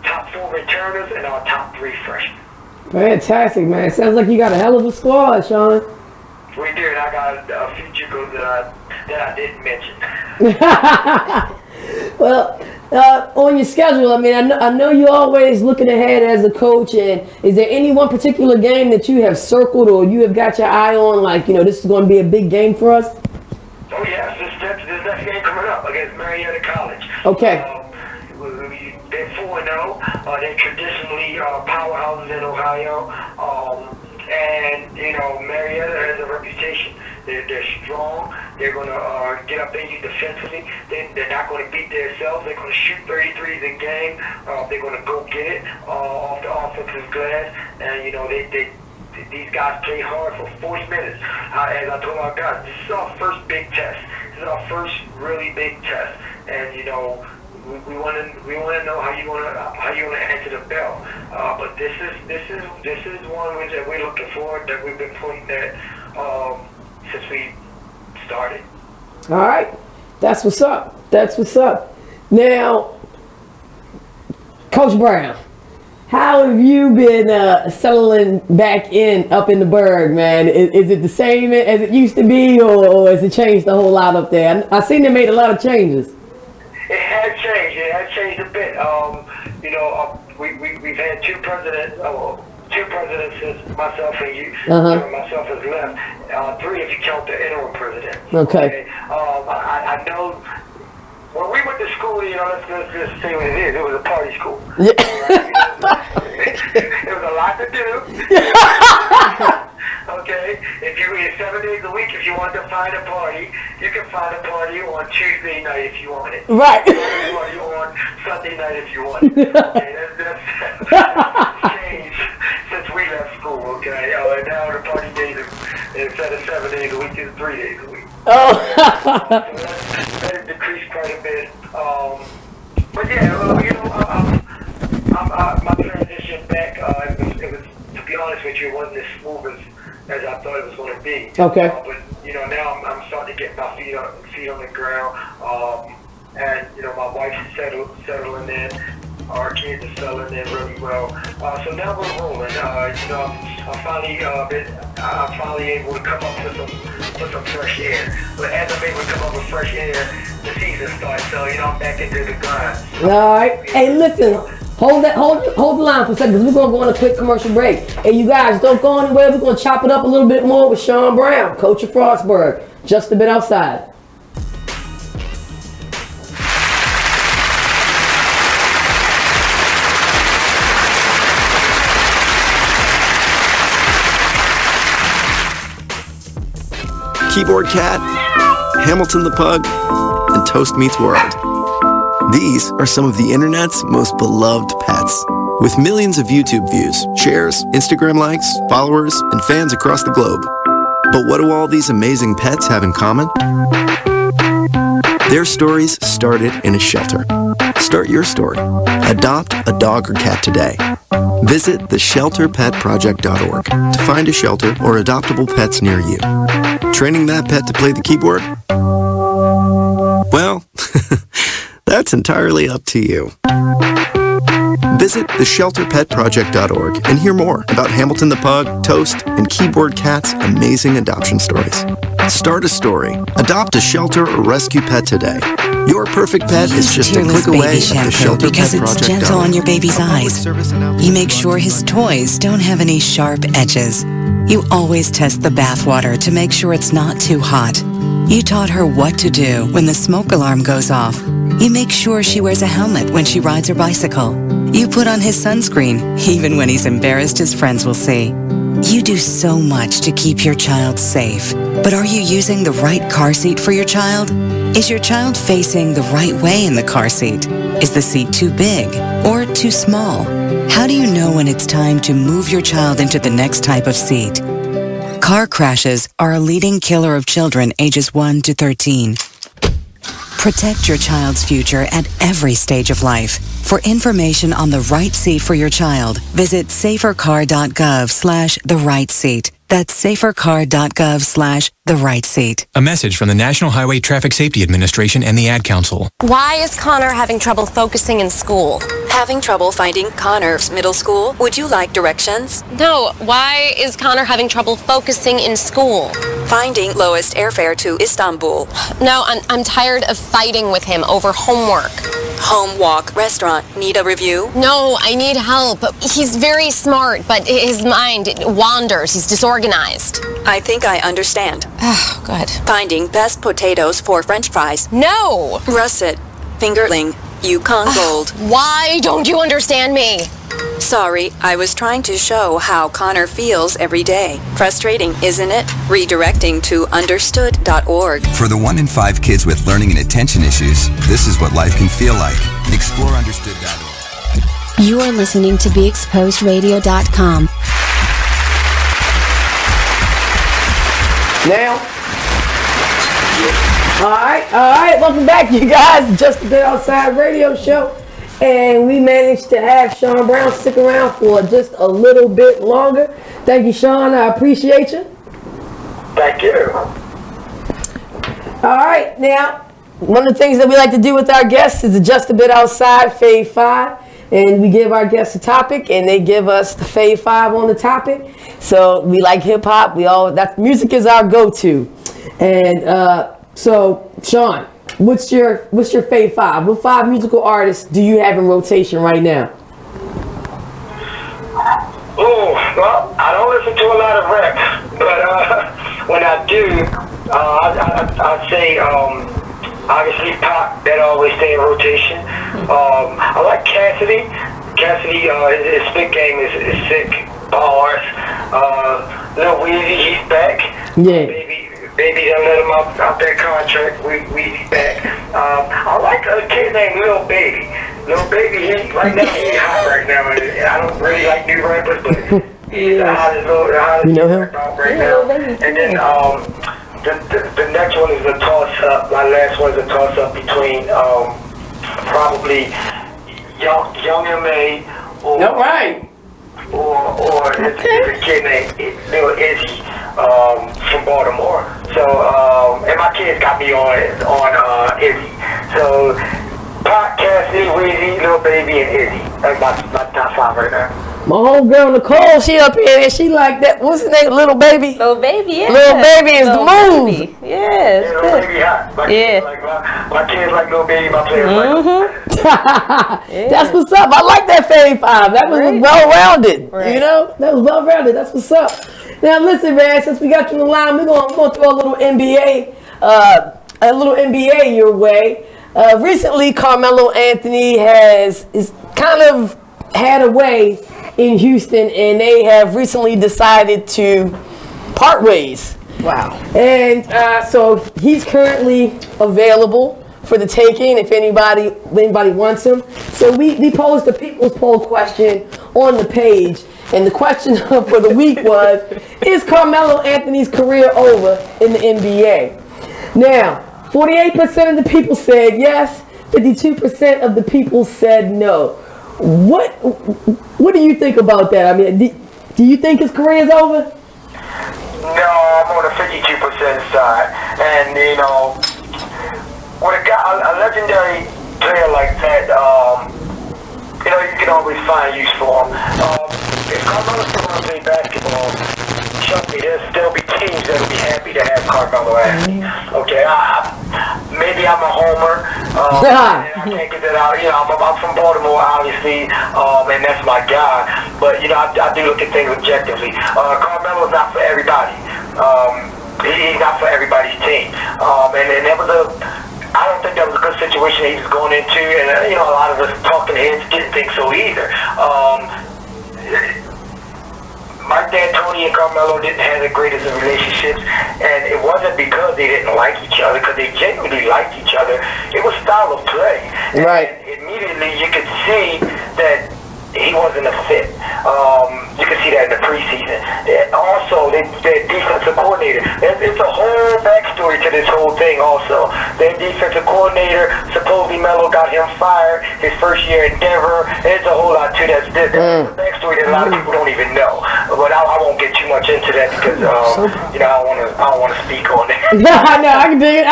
top 4 returners and our top 3 freshmen. Fantastic, man. Sounds like you got a hell of a squad, Sean. We do, and I got a few jiggles that I didn't mention. Well, on your schedule, I mean, I know you're always looking ahead as a coach, and is there any one particular game that you have circled or you have got your eye on, like, this is going to be a big game for us? Oh, yes, this next game coming up against Marietta College. Okay. They're 4-0. They're traditionally powerhouses in Ohio. And, Marietta has a reputation. They're strong. They're going to get up in you defensively. They're not going to beat themselves. They're going to shoot 33s a game. They're going to go get it off the offensive glass. And, these guys play hard for 40 minutes. As I told our guys, this is our first big test. This is our first really big test. And, we want to know how you want to answer the bell. But this is one that we're looking forward, that we've been pointing at since we started. All right, that's what's up. That's what's up. Now, Coach Brown, how have you been settling back up in the Berg, man? Is it the same as it used to be, or has it changed a whole lot up there? I seen they made a lot of changes. It has changed. It has changed a bit. We've had two presidents since myself and you. Myself has left. 3 if you count the interim president. Okay. I know when we went to school, let's just say what it is. It was a party school. Yeah. There was a lot to do. Okay, if you 7 days a week, if you want to find a party, you can find a party on Tuesday night if you want it. Right. You can find a party on Sunday night if you want it. Okay, that's changed since we left school. Okay, now the party days instead of 7 days a week is 3 days a week. Oh. So that has decreased quite a bit. But yeah, my transition back, it was, to be honest with you, it wasn't as smooth as I thought it was going to be. Okay. But now I'm starting to get my feet on the ground, and my wife's settling in. Our kids are settling in really well. So now we're rolling. I'm finally able to come up with some fresh air. But as I'm able to come up with fresh air, the season starts. So I'm back into the grind. All right. Hey, listen. Hold the line for a second, because we're going to go on a quick commercial break. And you guys, don't go anywhere. We're going to chop it up a little bit more with Sean Brown, coach of Frostburg, just a bit outside. Keyboard Cat, Hamilton the Pug, and Toast Meets World. These are some of the internet's most beloved pets. With millions of YouTube views, shares, Instagram likes, followers, and fans across the globe. But what do all these amazing pets have in common? Their stories started in a shelter. Start your story. Adopt a dog or cat today. Visit theshelterpetproject.org to find a shelter or adoptable pets near you. Training that pet to play the keyboard? Well, that's entirely up to you. Visit theshelterpetproject.org and hear more about Hamilton the Pug, Toast, and Keyboard Cat's amazing adoption stories. Start a story. Adopt a shelter or rescue pet today. Your perfect pet is just a click away at theshelterpetproject.org. Because it's gentle on your baby's eyes. You make sure his toys don't have any sharp edges. You always test the bathwater to make sure it's not too hot. You taught her what to do when the smoke alarm goes off. You make sure she wears a helmet when she rides her bicycle. You put on his sunscreen, even when he's embarrassed his friends will see. You do so much to keep your child safe. But are you using the right car seat for your child? Is your child facing the right way in the car seat? Is the seat too big or too small? How do you know when it's time to move your child into the next type of seat? Car crashes are a leading killer of children ages 1 to 13. Protect your child's future at every stage of life. For information on the right seat for your child, visit safercar.gov/the-right-seat. That's safercar.gov/the-right-seat. A message from the National Highway Traffic Safety Administration and the Ad Council. Why is Connor having trouble focusing in school? Having trouble finding Connor's middle school? Would you like directions? No, why is Connor having trouble focusing in school? Finding lowest airfare to Istanbul. No, I'm tired of fighting with him over homework. Home, walk, restaurant. Need a review? No, I need help. He's very smart, but his mind wanders. He's disorganized. I think I understand. Oh, good. Finding best potatoes for French fries. No! Russet, fingerling, Yukon Gold. Why don't you understand me? Sorry, I was trying to show how Connor feels every day. Frustrating, isn't it? Redirecting to understood.org. For the 1 in 5 kids with learning and attention issues, this is what life can feel like. Explore understood.org. You are listening to BeExposedRadio.com. Now, all right, welcome back, you guys. Just a Bit Outside radio show, and we managed to have Sean Brown stick around for just a little bit longer. Thank you, Sean. I appreciate you. Thank you. All right, now, one of the things that we like to do with our guests is Just a Bit Outside Fave 5. And we give our guests a topic, and they give us the Fave 5 on the topic. So we like hip hop. Music is our go-to. And so, Sean, what's your Fave 5? What 5 musical artists do you have in rotation right now? Oh, well, I don't listen to a lot of rap, but when I do, I'd say obviously Pop, that always stay in rotation. I like Cassidy. His spit game is sick. Bars. Lil Weezy, he's back. Yeah. Baby done let him out that contract. Weezy back. I like a kid named Lil Baby. Lil Baby, he's hot right now. I don't really like new rappers, but he's the hottest you know him? right now. And then the next one is a toss-up. My last one is a toss-up between probably Young M.A. or this kid named Lil Izzy from Baltimore. So and my kids got me on Izzy. So Pop, Cassidy, Weezy, Lil Baby, and Izzy. That's my top 5 right now. My homegirl Nicole, she up here and she like that. What's his name? Little Baby? Little Baby, yeah. Little Baby is the move. Baby. Yeah, it's Little Baby hot. My kids like Little Baby, my players That's what's up. I like that Fave 5. That was well-rounded. Right. You know? That was well-rounded. That's what's up. Now listen, man, since we got you on the line, we're gonna throw a little NBA your way. Recently, Carmelo Anthony is kind of had a way in Houston, and they have recently decided to part ways. Wow. And so he's currently available for the taking if anybody wants him. So we posed a people's poll question on the page, and the question for the week was, is Carmelo Anthony's career over in the NBA? Now, 48% of the people said yes, 52% of the people said no. What do you think about that? I mean, do you think his career is over? No, I'm on the 52% side. And, you know, with a legendary player like that, you know, you can always find use for him. If Carmelo still want to play basketball, trust me, there'll still be teams that will be happy to have Carmelo Anthony. Okay, maybe I'm a homer, and I can't get that out. You know, I'm from Baltimore, obviously, and that's my guy. But, you know, I do look at things objectively. Carmelo's not for everybody. He's not for everybody's team. And that was I don't think that was a good situation situation that he was going into, and a lot of us talking heads didn't think so either. Mark D'Antoni and Carmelo didn't have the greatest of relationships, and it wasn't because they didn't like each other, because they genuinely liked each other. It was style of play. Right. And immediately you could see that he wasn't a fit. You can see that in the preseason. Also, their defensive coordinator. It's a whole backstory to this whole thing also. Their defensive coordinator, supposedly Melo got him fired his first year in Denver. There's a whole lot to that. There's a backstory that a lot of people don't even know. But I won't get too much into that because, I don't want to speak on it. No, I can do it.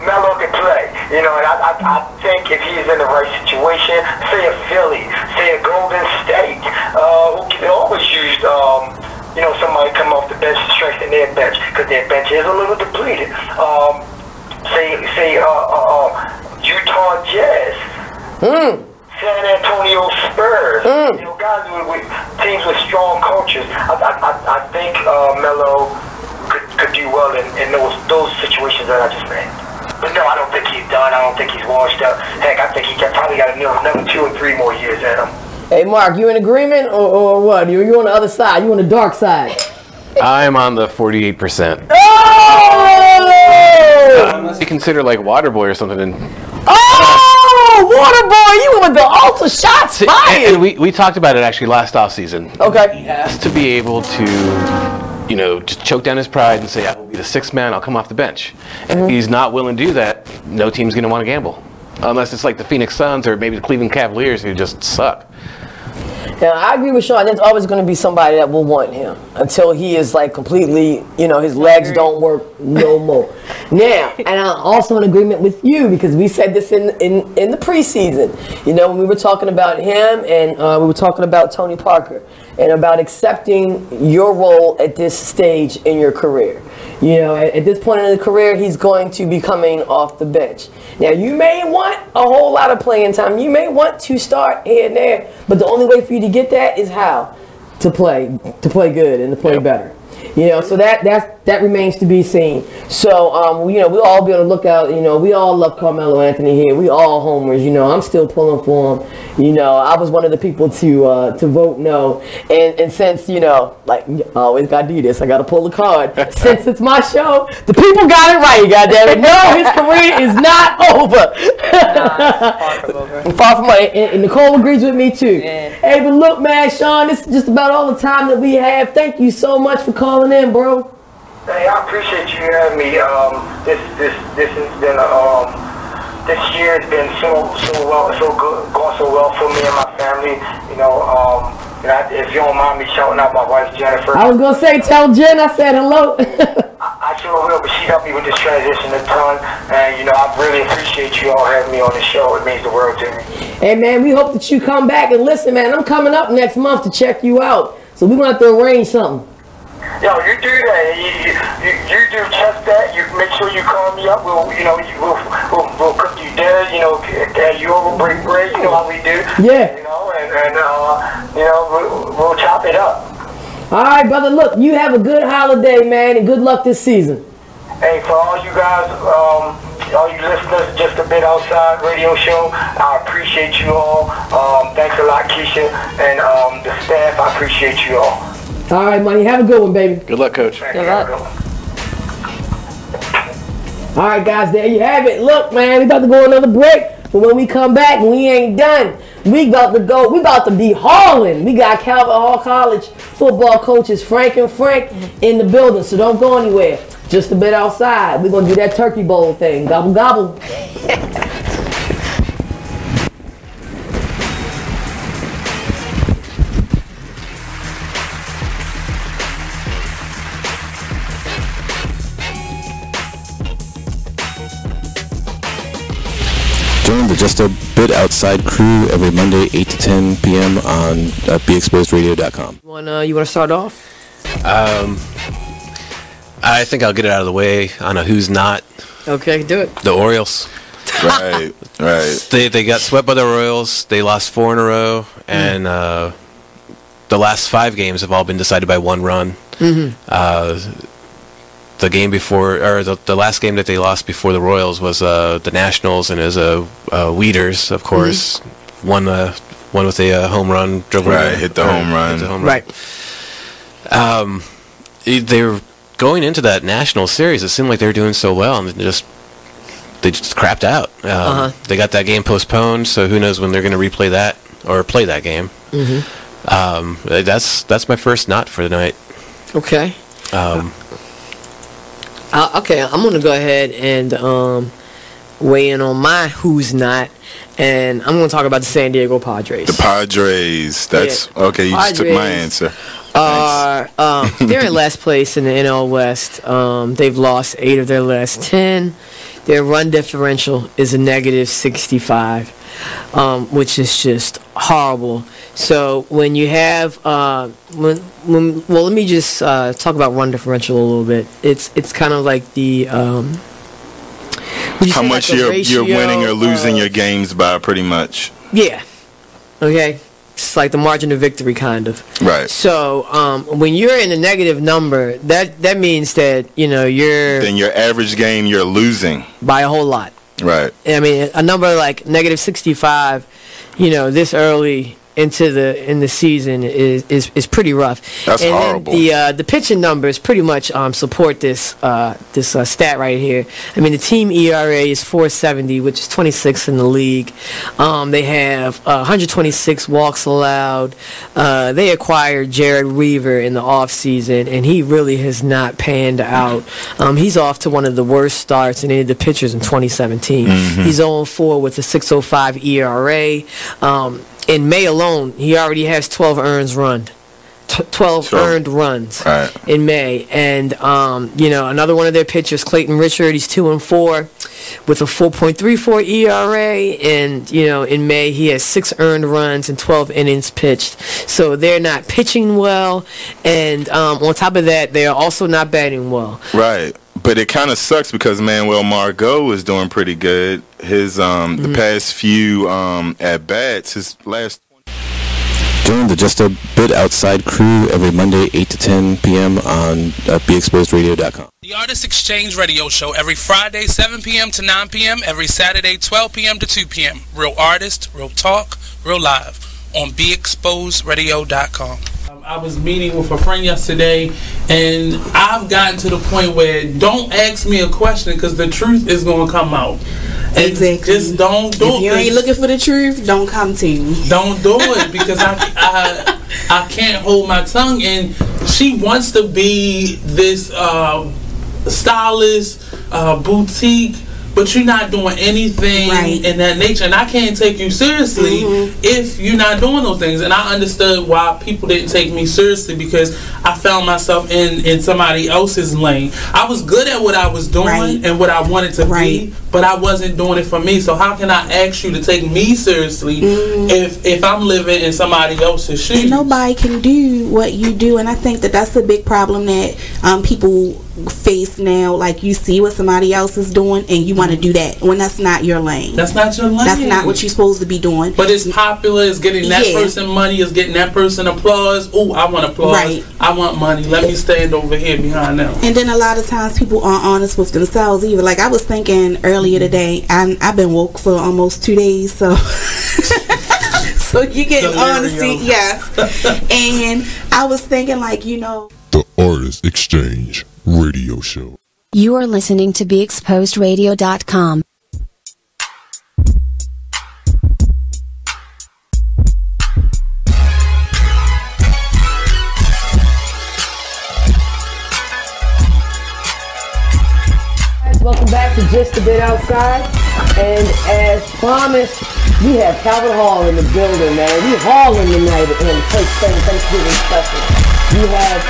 Melo can play, and I think if he's in the right situation, say a Philly, say a Golden State, who can always use, somebody come off the bench to strengthen their bench, because their bench is a little depleted. Say Utah Jazz, San Antonio Spurs, guys with teams with strong cultures. I think Melo could do well in those situations that I just named. But no, I don't think he's done. I don't think he's washed up. Heck, I think he probably got another 2 or 3 more years in him. Hey, Mark, you in agreement or what? You on the other side? You on the dark side? I'm on the 48%. Oh! Unless you consider like Waterboy or something. Oh, Waterboy, you with the ultra shots fired. And we talked about it actually last offseason. Okay. He has to be able to, just choke down his pride and say, I will be the 6th man, I'll come off the bench. And if he's not willing to do that, no team's going to want to gamble. Unless it's like the Phoenix Suns or maybe the Cleveland Cavaliers who just suck. Yeah, I agree with Sean. There's always going to be somebody that will want him until he is like completely, his legs don't work no more. Now, and I'm also in agreement with you because we said this in the preseason. When we were talking about him and we were talking about Tony Parker and about accepting your role at this stage in your career. At this point in the career, he's going to be coming off the bench. Now, you may want a whole lot of playing time. You may want to start here and there, but the only way for you to get that is how? To play good and to play better. So that remains to be seen. So we'll all be on the lookout. We all love Carmelo Anthony here. We all homers. I'm still pulling for him. I was one of the people to vote no. And since like I always gotta do this, I gotta pull the card. Since it's my show, the people got it right. Goddammit! No, his career is not over. Far from over. Far from over. And Nicole agrees with me too. Yeah. Hey, but look, man, Sean, this is just about all the time that we have. Thank you so much for calling in, bro. Hey, I appreciate you having me. This has been this year has been so good, going so well for me and my family. If you don't mind me shouting out my wife Jennifer. I was gonna say, tell Jen I said hello. I sure will, but she helped me with this transition a ton, and I really appreciate you all having me on the show. It means the world to me. Hey man, we hope that you come back and listen, man. I'm coming up next month to check you out, so we're gonna have to arrange something. Yo, you do that. You do just that. You make sure you call me up. We'll cook you dinner. You over break bread. You know how we do. Yeah. We'll chop it up. All right, brother. Look, you have a good holiday, man, and good luck this season. Hey, for all you guys, all you listeners, Just a Bit Outside radio show, I appreciate you all. Thanks a lot, Kescia, and the staff. I appreciate you all. All right, money. Have a good one, baby. Good luck, Coach. Good luck. All right, guys. There you have it. Look, man, we about to go another break. But when we come back, we ain't done. We about to go. We about to be hauling. We got Calvert Hall College football coaches Frank and Frank in the building. So don't go anywhere. Just a bit outside. We're gonna do that turkey bowl thing. Gobble gobble. Join the Just a Bit Outside crew every Monday, 8 to 10 p.m. on BeExposedRadio.com. You wanna start off? I think I'll get it out of the way on a who's not. Okay, do it. The Orioles. Right. They got swept by the Royals. They lost 4 in a row, and the last 5 games have all been decided by 1 run. Mm-hmm. the game before, or the last game that they lost before the Royals was the Nationals, and it was Weeders, of course, won with a home run, dribble, hit the home run, right. They were going into that National Series. It seemed like they were doing so well, and they just crapped out. They got that game postponed, so who knows when they're going to replay that or play that game. That's my first not for the night. Okay. Okay, I'm going to go ahead and weigh in on my who's not, and I'm going to talk about the San Diego Padres. The Padres. That's okay. You just took my answer. They're in last place in the NL West. They've lost 8 of their last 10. Their run differential is a -65, which is just horrible. So when you have well, let me just talk about run differential a little bit. It's kind of like the how much you're winning or losing your games by, pretty much. Yeah. Okay. It's like the margin of victory, kind of. Right. So when you're in a negative number, that means that then your average game you're losing by a whole lot. Right. I mean, a number like -65, this early into the season is pretty rough. That's horrible. The pitching numbers pretty much support this stat right here. I mean, the team ERA is 4.70, which is 26th in the league. They have 126 walks allowed. They acquired Jared Weaver in the offseason, and he really has not panned out. He's off to one of the worst starts in any of the pitchers in 2017. He's 0-4 with a 6.05 ERA. In May alone, he already has 12 earned runs in May. And, another one of their pitchers, Clayton Richard, he's 2-4 with a 4.34 ERA. And, in May, he has 6 earned runs and 12 innings pitched. So they're not pitching well. And on top of that, they are also not batting well. Right. But it kind of sucks because Manuel Margot is doing pretty good. His the past few at bats, his last. Join the Just a Bit Outside crew every Monday 8 to 10 p.m. on BeExposedRadio.com. The Artist Exchange Radio Show every Friday 7 p.m. to 9 p.m. every Saturday 12 p.m. to 2 p.m. Real artist, real talk, real live on BeExposedRadio.com. I was meeting with a friend yesterday, and I've gotten to the point where don't ask me a question because the truth is going to come out. And exactly. Just don't do it. If you ain't looking for the truth, don't come to me. Don't do it because I can't hold my tongue. And she wants to be this stylist, boutique, but you're not doing anything in that nature, and I can't take you seriously if you're not doing those things. And I understood why people didn't take me seriously because I found myself in somebody else's lane. I was good at what I was doing and what I wanted to be, but I wasn't doing it for me. So how can I ask you to take me seriously if I'm living in somebody else's shoes? And nobody can do what you do, and I think that's a big problem that people face now. Like, you see what somebody else is doing and you want to do that when that's not your lane. That's not your lane. That's not what you're supposed to be doing. But it's popular, it's getting that person money, it's getting that person applause. Oh, I want applause. I want money. Let me stand over here behind them. And then a lot of times people aren't honest with themselves either. Like, I was thinking earlier today, I've been woke for almost 2 days, so so you get honesty, and I was thinking, like, The Artist Exchange Radio Show. You are listening to BeExposedRadio.com. Welcome back to Just a Bit Outside, and as promised, we have Calvin Hall in the building, man. We hauling tonight in Thanksgiving special. We have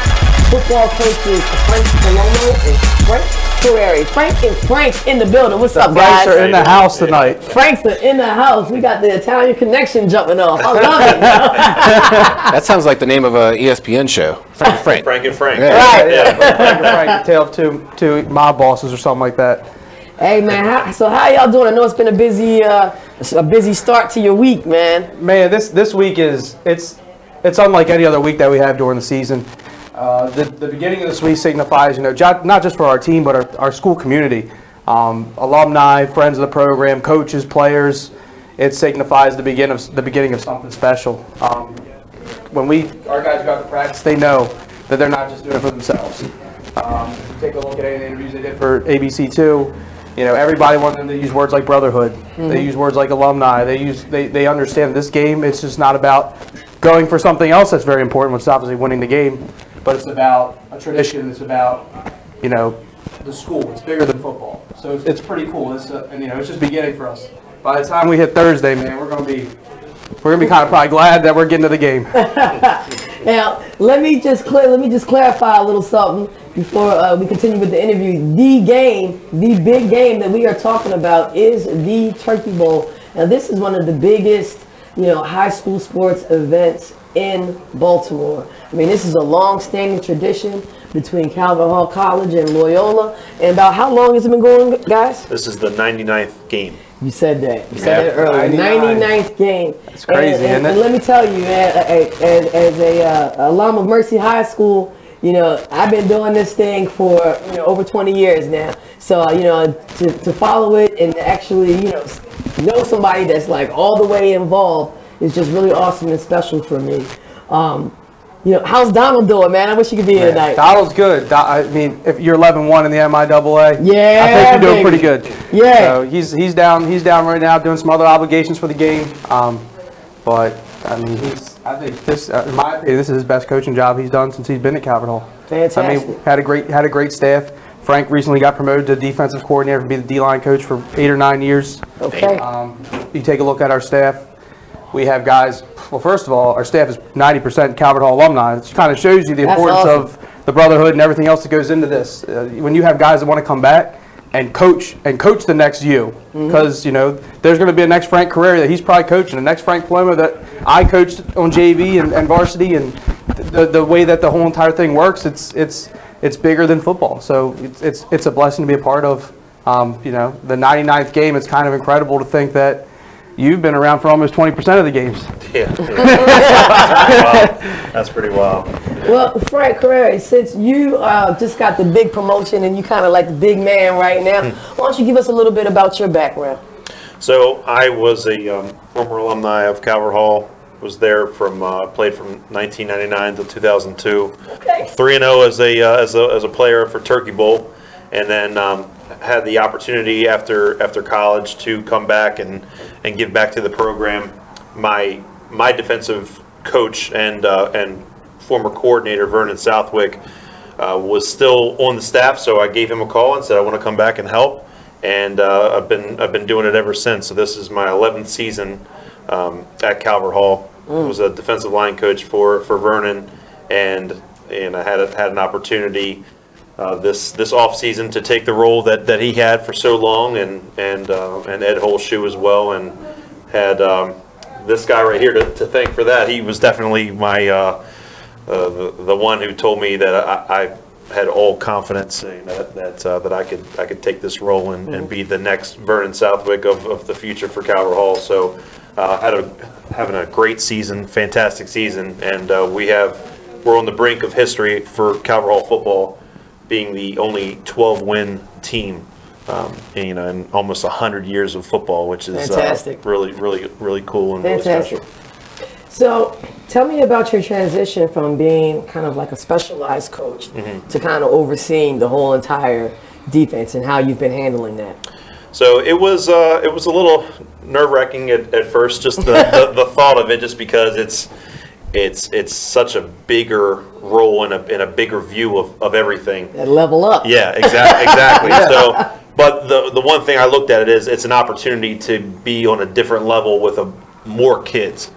football coaches Frank Palomo and Frank Curreri. Frank and Frank in the building. What's up, guys? Franks are in the house tonight. Franks are in the house. We got the Italian connection jumping off. I love it. That sounds like the name of an ESPN show. Frank and Frank. Frank and Frank. Yeah. Right. Yeah, Frank and Frank. Tale of two mob bosses or something like that. Hey man, how y'all doing? I know it's been a busy start to your week, man. Man, this week it's unlike any other week that we have during the season. The beginning of this week signifies, not just for our team, but our school community. Alumni, friends of the program, coaches, players. It signifies the beginning of something special. When our guys go out to practice, they know that they're not just doing it for themselves. If you take a look at any of the interviews they did for ABC2, everybody wants them to use words like brotherhood. Mm-hmm. They use words like alumni. They understand this game. It's just not about going for something else that's very important, which is obviously winning the game, but it's about a tradition. It's about the school. It's bigger than football, so it's pretty cool. It's just beginning for us. By the time we hit Thursday, man, we're gonna be kind of probably glad that we're getting to the game. Now, let me just clarify a little something before we continue with the interview. The big game that we are talking about is the Turkey Bowl. Now, this is one of the biggest, high school sports events in Baltimore. I mean, this is a long-standing tradition between Calvert Hall College and Loyola. And about how long has it been going, guys? This is the 99th game. You said that. You said it earlier. 99th game. That's crazy, isn't it? And let me tell you, man, as a alum of Mercy High School, I've been doing this thing for over 20 years now. So to follow it and to actually know somebody that's like all the way involved is just really awesome and special for me. How's Donald doing, man? I wish you could be here tonight. Donald's good. I mean, if you're 11-1 in the MIAA, yeah, I think you're doing pretty good. Yeah. So he's down right now doing some other obligations for the game. But I mean, I think this, in my opinion, this is his best coaching job he's done since he's been at Calvert Hall. Fantastic. I mean, had a great staff. Frank recently got promoted to defensive coordinator to be the D-line coach for 8 or 9 years. Okay. You take a look at our staff. We have guys. Well, first of all, our staff is 90% Calvert Hall alumni. It kind of shows you the importance of the brotherhood and everything else that goes into this. When you have guys that want to come back and coach the next you, because there's going to be a next Frank Curreri that he's probably coaching, the next Frank Palomo that I coached on JV and varsity, and the way that the whole entire thing works, it's bigger than football. So it's a blessing to be a part of. The 99th game. It's kind of incredible to think that you've been around for almost 20% of the games. Yeah. That's pretty wild. Well, Frank Curreri, since you just got the big promotion and you kind of like the big man right now, why don't you give us a little bit about your background? So I was a former alumni of Calvert Hall. Was there played from 1999 to 2002. Okay. 3-0 as a player for Turkey Bowl, and then had the opportunity after college to come back and give back to the program. My defensive coach and former coordinator Vernon Southwick was still on the staff, so I gave him a call and said I want to come back and help, and I've been doing it ever since. So this is my 11th season at Calvert Hall. I was a defensive line coach for Vernon, and I had an opportunity this off season to take the role that he had for so long, and Ed Holshoe as well, and had this guy right here to thank for that. He was definitely my the one who told me that I had all confidence that I could take this role and be the next Vernon Southwick of the future for Calvert Hall. So having a great season, fantastic season, and we're on the brink of history for Calvert Hall football, being the only 12-win team in almost 100 years of football, which is really cool and fantastic. Really special. So tell me about your transition from being kind of like a specialized coach to kind of overseeing the whole entire defense and how you've been handling that. So it was a little nerve-wracking at first, just the thought of it, just because it's such a bigger role and a bigger view of everything. That level up. Yeah, exactly. So, but the one thing I looked at it is it's an opportunity to be on a different level with more kids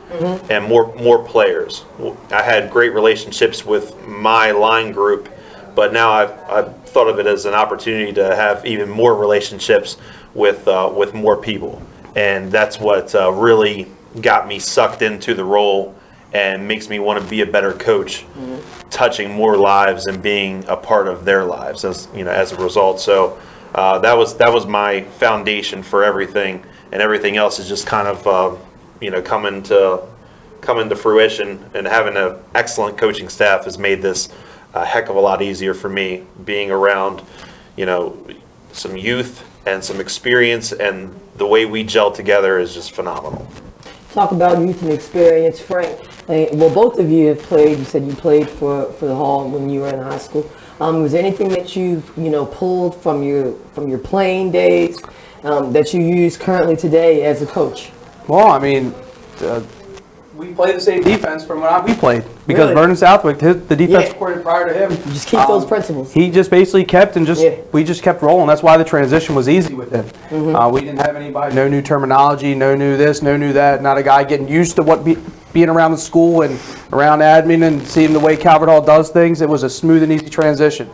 and more players. I had great relationships with my line group, but now I've thought of it as an opportunity to have even more relationships with more people, and that's what really got me sucked into the role and makes me want to be a better coach, touching more lives and being a part of their lives as a result. So that was my foundation for everything, and everything else is just kind of come into fruition. And having an excellent coaching staff has made this a heck of a lot easier for me being around, you know, some youth and some experience, and the way we gel together is just phenomenal. Talk about youth and experience, Frank. Well, both of you have played. You said you played for the Hall when you were in high school. Was there anything that you've pulled from your playing days that you use currently today as a coach? Well, I mean, we play the same defense from when we played, because Really? Vernon Southwick, the defense coordinator prior to him, just keep those principles. He just basically kept we just kept rolling. That's why the transition was easy with him. We didn't have anybody, no new terminology, no new this, no new that. Not a guy getting used to being around the school and around admin and seeing the way Calvert Hall does things. It was a smooth and easy transition.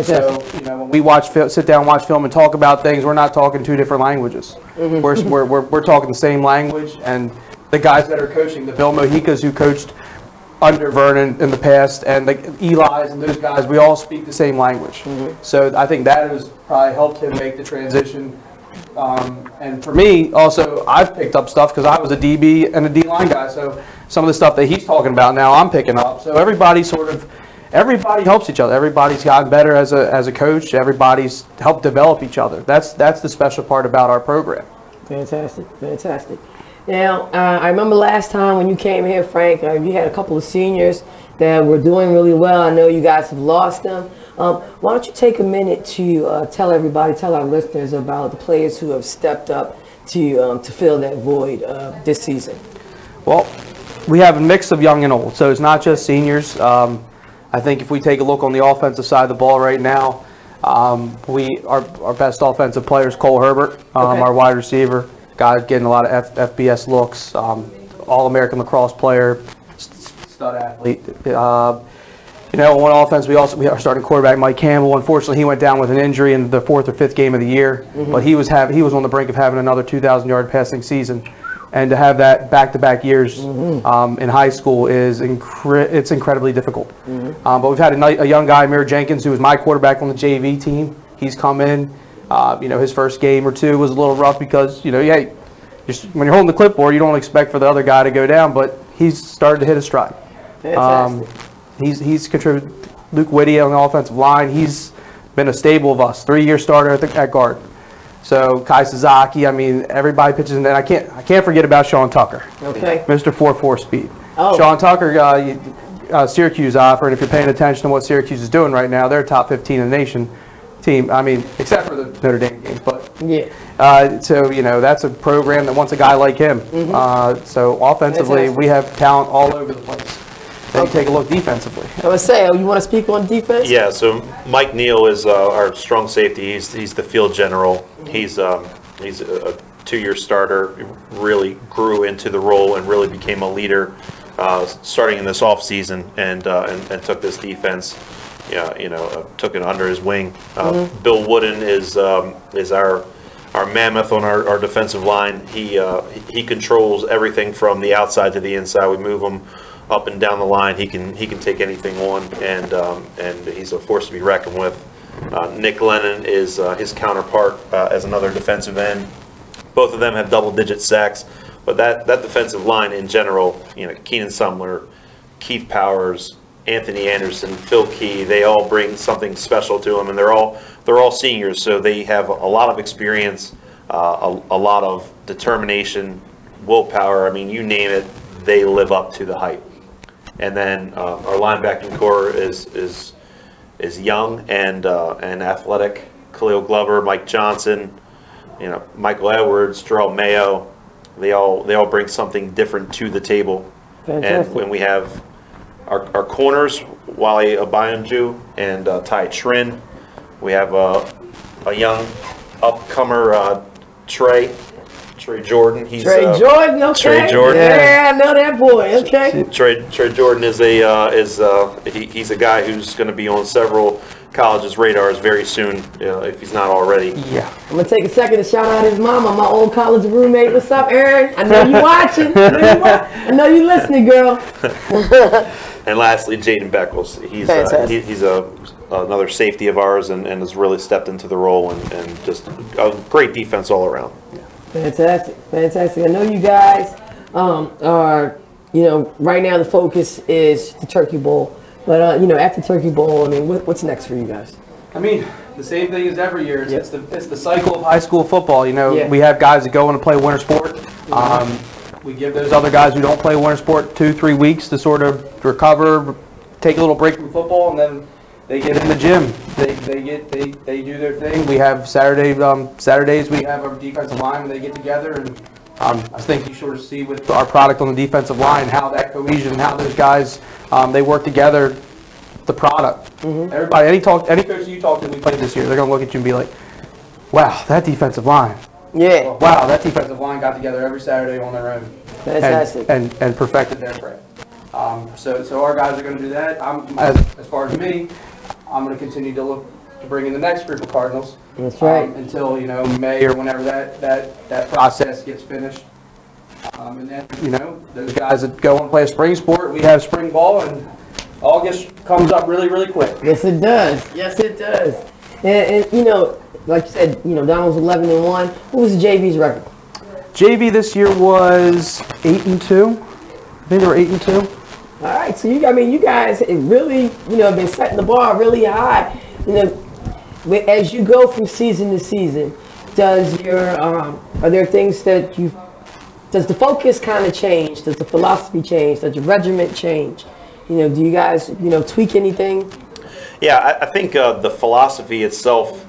So when we sit down, watch film, and talk about things, we're not talking two different languages. We're talking the same language. And the guys that are coaching, the Bill Mohicas who coached under Vernon in the past, and the Eli's and those guys, we all speak the same language. So I think that has probably helped him make the transition. And for me, also, I've picked up stuff because I was a DB and a D-line guy. So some of the stuff that he's talking about now, I'm picking up. So everybody helps each other. Everybody's gotten better as a coach. Everybody's helped develop each other. That's the special part about our program. Fantastic, fantastic. Now, I remember last time when you came here, Frank, you had a couple of seniors that were doing really well. I know you guys have lost them. Why don't you take a minute to tell our listeners about the players who have stepped up to fill that void this season? Well, we have a mix of young and old, so it's not just seniors. I think if we take a look on the offensive side of the ball right now, our best offensive player is Cole Herbert, our wide receiver. Guy getting a lot of FBS looks, All-American lacrosse player, stud athlete. On offense, we are starting quarterback Mike Campbell. Unfortunately, he went down with an injury in the 4th or 5th game of the year, but he was on the brink of having another 2,000-yard passing season. And to have that back-to-back years in high school it's incredibly difficult. But we've had a young guy, Mir Jenkins, who was my quarterback on the JV team. He's come in. His first game or two was a little rough because, when you're holding the clipboard, you don't expect for the other guy to go down, but he's started to hit a stride. He's contributed. Luke Whitty on the offensive line, he's been a staple of us. 3-year starter at guard. So Kai Suzaki, everybody pitches in there. I can't forget about Sean Tucker. Okay. Mr. 4.4 speed. Oh. Sean Tucker, Syracuse offer, and if you're paying attention to what Syracuse is doing right now, they're top 15 in the nation. Team, except for the Notre Dame game, but that's a program that wants a guy like him. So offensively, we have talent all over the place. Then you take a look defensively. I was say, you want to speak on defense? Yeah. So Mike Neal is our strong safety. He's the field general. He's a 2-year starter. Really grew into the role and really became a leader starting in this off season and took this defense. Took it under his wing. Bill Wooden is our mammoth on our defensive line. He controls everything from the outside to the inside. We move him up and down the line. He can take anything on, and he's a force to be reckoned with. Nick Lennon is his counterpart as another defensive end. Both of them have double-digit sacks, but that defensive line in general, Keenan Sumler, Keith Powers, Anthony Anderson, Phil Key, they all bring something special to them, and they're all seniors, so they have a lot of experience, a lot of determination, willpower. You name it, they live up to the hype. And then our linebacking core is young and athletic. Khalil Glover, Mike Johnson, Michael Edwards, Terrell Mayo. They all bring something different to the table. Fantastic. And when we have our corners, Wale Abayamju and Ty Trin. We have a young upcomer, Trey Jordan. Trey Jordan, okay. Trey Jordan. Yeah, I know that boy. Okay. Trey Jordan is he's a guy who's going to be on several colleges' radars very soon, if he's not already. Yeah. I'm gonna take a second to shout out his mama, my old college roommate. What's up, Aaron? I know you watching. I know you listening, girl. And lastly, Jaden Beckles. He's another safety of ours and has really stepped into the role and just a great defense all around. Fantastic. I know you guys are, right now the focus is the Turkey Bowl. But after Turkey Bowl, I mean, what's next for you guys? I mean, the same thing as every year. It's the cycle of high school football. We have guys that go in to play winter sport. We give those other guys who don't play winter sport 2-3 weeks to sort of recover, take a little break from football, and then they get in the gym. They do their thing. We have Saturdays. We have our defensive line when they get together, and I think you sort of see with our product on the defensive line how that cohesion, how those guys they work together. The product. Everybody, any coach you talk to, we played this year, they're gonna look at you and be like, "Wow, that defensive line." Yeah. Wow, that defensive line got together every Saturday on their own. Fantastic. And perfected their craft. So our guys are going to do that. As far as me, I'm going to continue to look to bring in the next group of Cardinals. That's right. Until May or whenever that process gets finished. And then those guys that go and play a spring sport, we have spring ball, and August comes up really, really quick. Yes, it does. Yes, it does. And like you said, Donald's 11-1. What was the JV's record? JV this year was 8-2. I think they were 8-2. All right, so you guys really, have been setting the bar really high. As you go from season to season, are there things that does the focus kind of change? Does the philosophy change? Does your regiment change? Do you guys, tweak anything? Yeah, I think the philosophy itself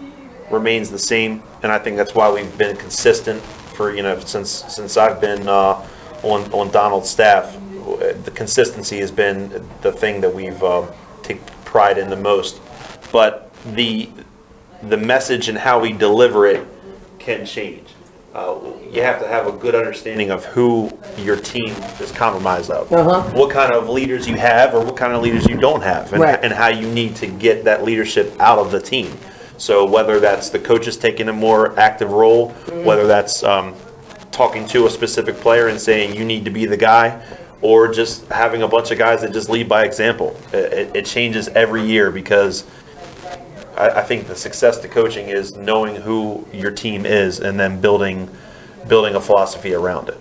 remains the same, and I think that's why we've been consistent for since I've been on Donald's staff. The consistency has been the thing that we've take pride in the most. But the message and how we deliver it can change. You have to have a good understanding of who your team is compromised of, what kind of leaders you have or what kind of leaders you don't have, and how you need to get that leadership out of the team. So whether that's the coaches taking a more active role, whether that's talking to a specific player and saying you need to be the guy, or just having a bunch of guys that just lead by example. It changes every year because I think the success to coaching is knowing who your team is and then building a philosophy around it.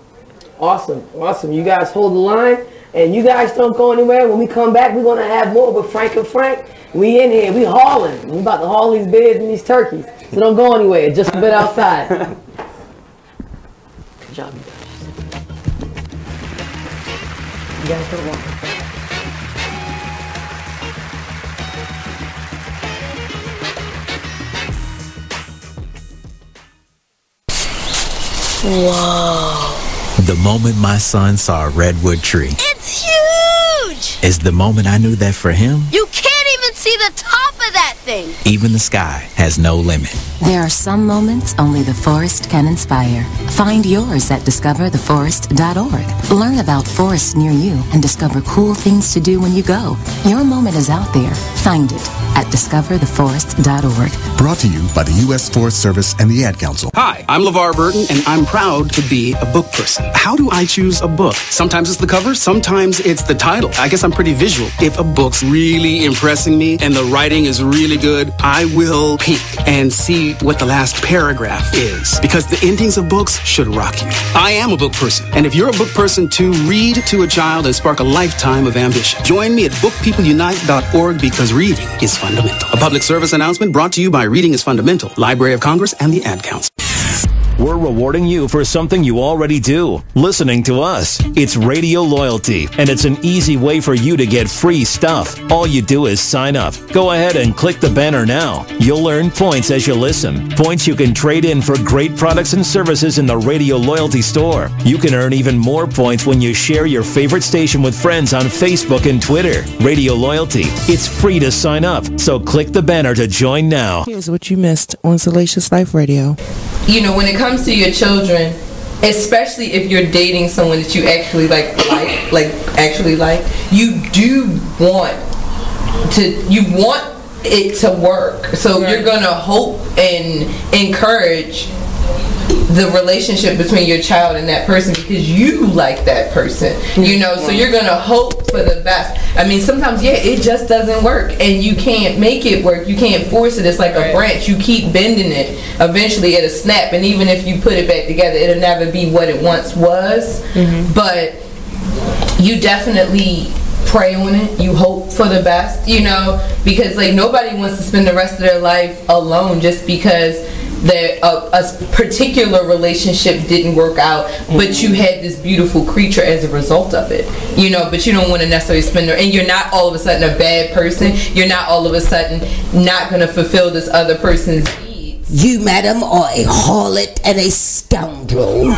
Awesome. You guys hold the line, and you guys don't go anywhere. When we come back, we're going to have more with Frank and Frank. We in here. We hauling. We about to haul these beers and these turkeys. So don't go anywhere. Just a bit outside. Good job, you guys. You guys don't walk. Whoa. The moment my son saw a redwood tree. It's huge! Is the moment I knew that for him, You can't even see the top of that thing! even the sky has no limit. There are some moments only the forest can inspire. Find yours at discovertheforest.org. Learn about forests near you and discover cool things to do when you go. Your moment is out there. Find it at discovertheforest.org. Brought to you by the U.S. Forest Service and the Ad Council. Hi, I'm LeVar Burton, and I'm proud to be a book person. How do I choose a book? Sometimes it's the cover, sometimes it's the title. I guess I'm pretty visual. If a book's really impressing me and the writing is really good, I will peek and see what the last paragraph is, because the endings of books should rock you. I am a book person, and if you're a book person too, read to a child and spark a lifetime of ambition. Join me at bookpeopleunite.org, because reading is fundamental. A public service announcement brought to you by Reading is Fundamental, Library of Congress, and the Ad Council. We're rewarding you for something you already do, listening to us. It's Radio Loyalty, and it's an easy way for you to get free stuff. All you do is sign up. Go ahead and click the banner now. You'll earn points as you listen. Points you can trade in for great products and services in the Radio Loyalty store. You can earn even more points when you share your favorite station with friends on Facebook and Twitter. Radio Loyalty. It's free to sign up, so click the banner to join now. Here's what you missed on Salacious Life Radio. When it comes to your children, especially if you're dating someone that you actually like, you do want it to work. So you're gonna hope and encourage the relationship between your child and that person because you like that person, so you're gonna hope for the best. I mean, sometimes it just doesn't work, and you can't make it work. You can't force it. It's like a branch. You keep bending it. Eventually, it'll snap, and even if you put it back together, it'll never be what it once was. But you definitely pray on it. You hope for the best, you know, because like nobody wants to spend the rest of their life alone just because a particular relationship didn't work out, but you had this beautiful creature as a result of it, you know. But you don't want to necessarily spend and you're not all of a sudden a bad person. You're not all of a sudden not going to fulfill this other person's needs. You, madam, are a harlot and a scoundrel.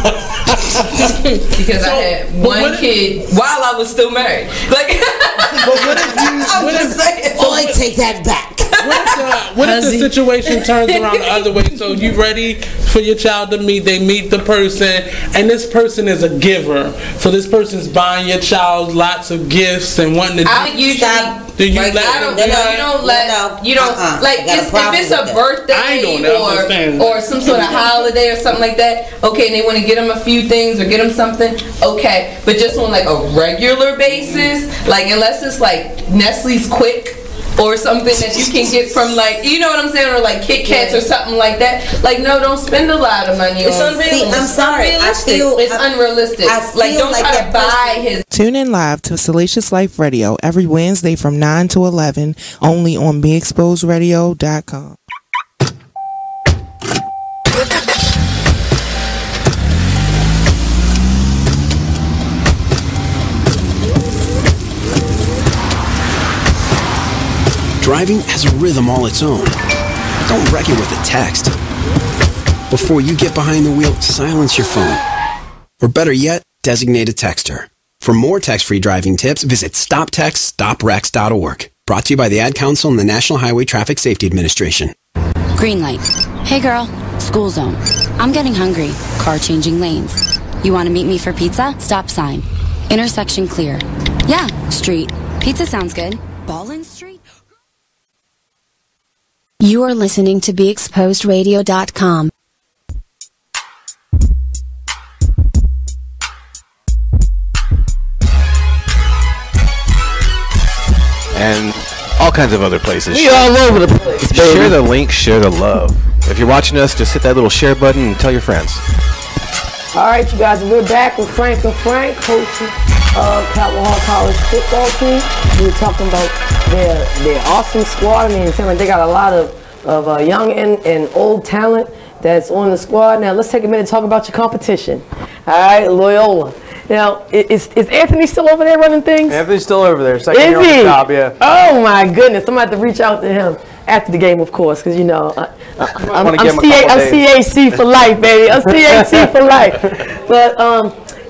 Because I had one kid while I was still married. Like, but what if I take that back. What if the situation turns around the other way? So you ready for your child to meet? They meet the person, and this person is a giver. So this person's buying your child lots of gifts and wanting to. I usually. Do you like, you don't like if it's a birthday or some sort of holiday or something like that. Okay, and they want to get them a few things or get them something. Okay, but just on like a regular basis, like unless it's like Nestle's Quick or something that you can get from like, you know what I'm saying, or like Kit Kats or something like that. Like, no, don't spend a lot of money on. Unrealistic. I'm sorry. It's unrealistic. Like, don't try to buy his. Tune in live to Salacious Life Radio every Wednesday from 9 to 11, only on BeExposedRadio.com. Driving has a rhythm all its own. Don't wreck it with a text. Before you get behind the wheel, silence your phone. Or better yet, designate a texter. For more text-free driving tips, visit StopTextStopWrecks.org. Brought to you by the Ad Council and the National Highway Traffic Safety Administration. Green light. Hey girl, school zone. I'm getting hungry. Car changing lanes. You want to meet me for pizza? Stop sign. Intersection clear. Yeah, street. Pizza sounds good. Ballin Street? You are listening to BeExposedRadio.com. And all kinds of other places. We all over the place, baby. Share the link, share the love. If you're watching us, just hit that little share button and tell your friends. All right, you guys, we're back with Frank and Frank, coaching Calvert Hall College football team. We were talking about their awesome squad. I mean, they got a lot of young and old talent that's on the squad. Now, let's take a minute to talk about your competition. All right, Loyola. Now, is Anthony still over there running things? Anthony's still over there. Second year on the job, yeah. Oh, my goodness. I'm going to have to reach out to him after the game, of course, because, you know, I'm CAC for life, baby. I'm CAC for life. But,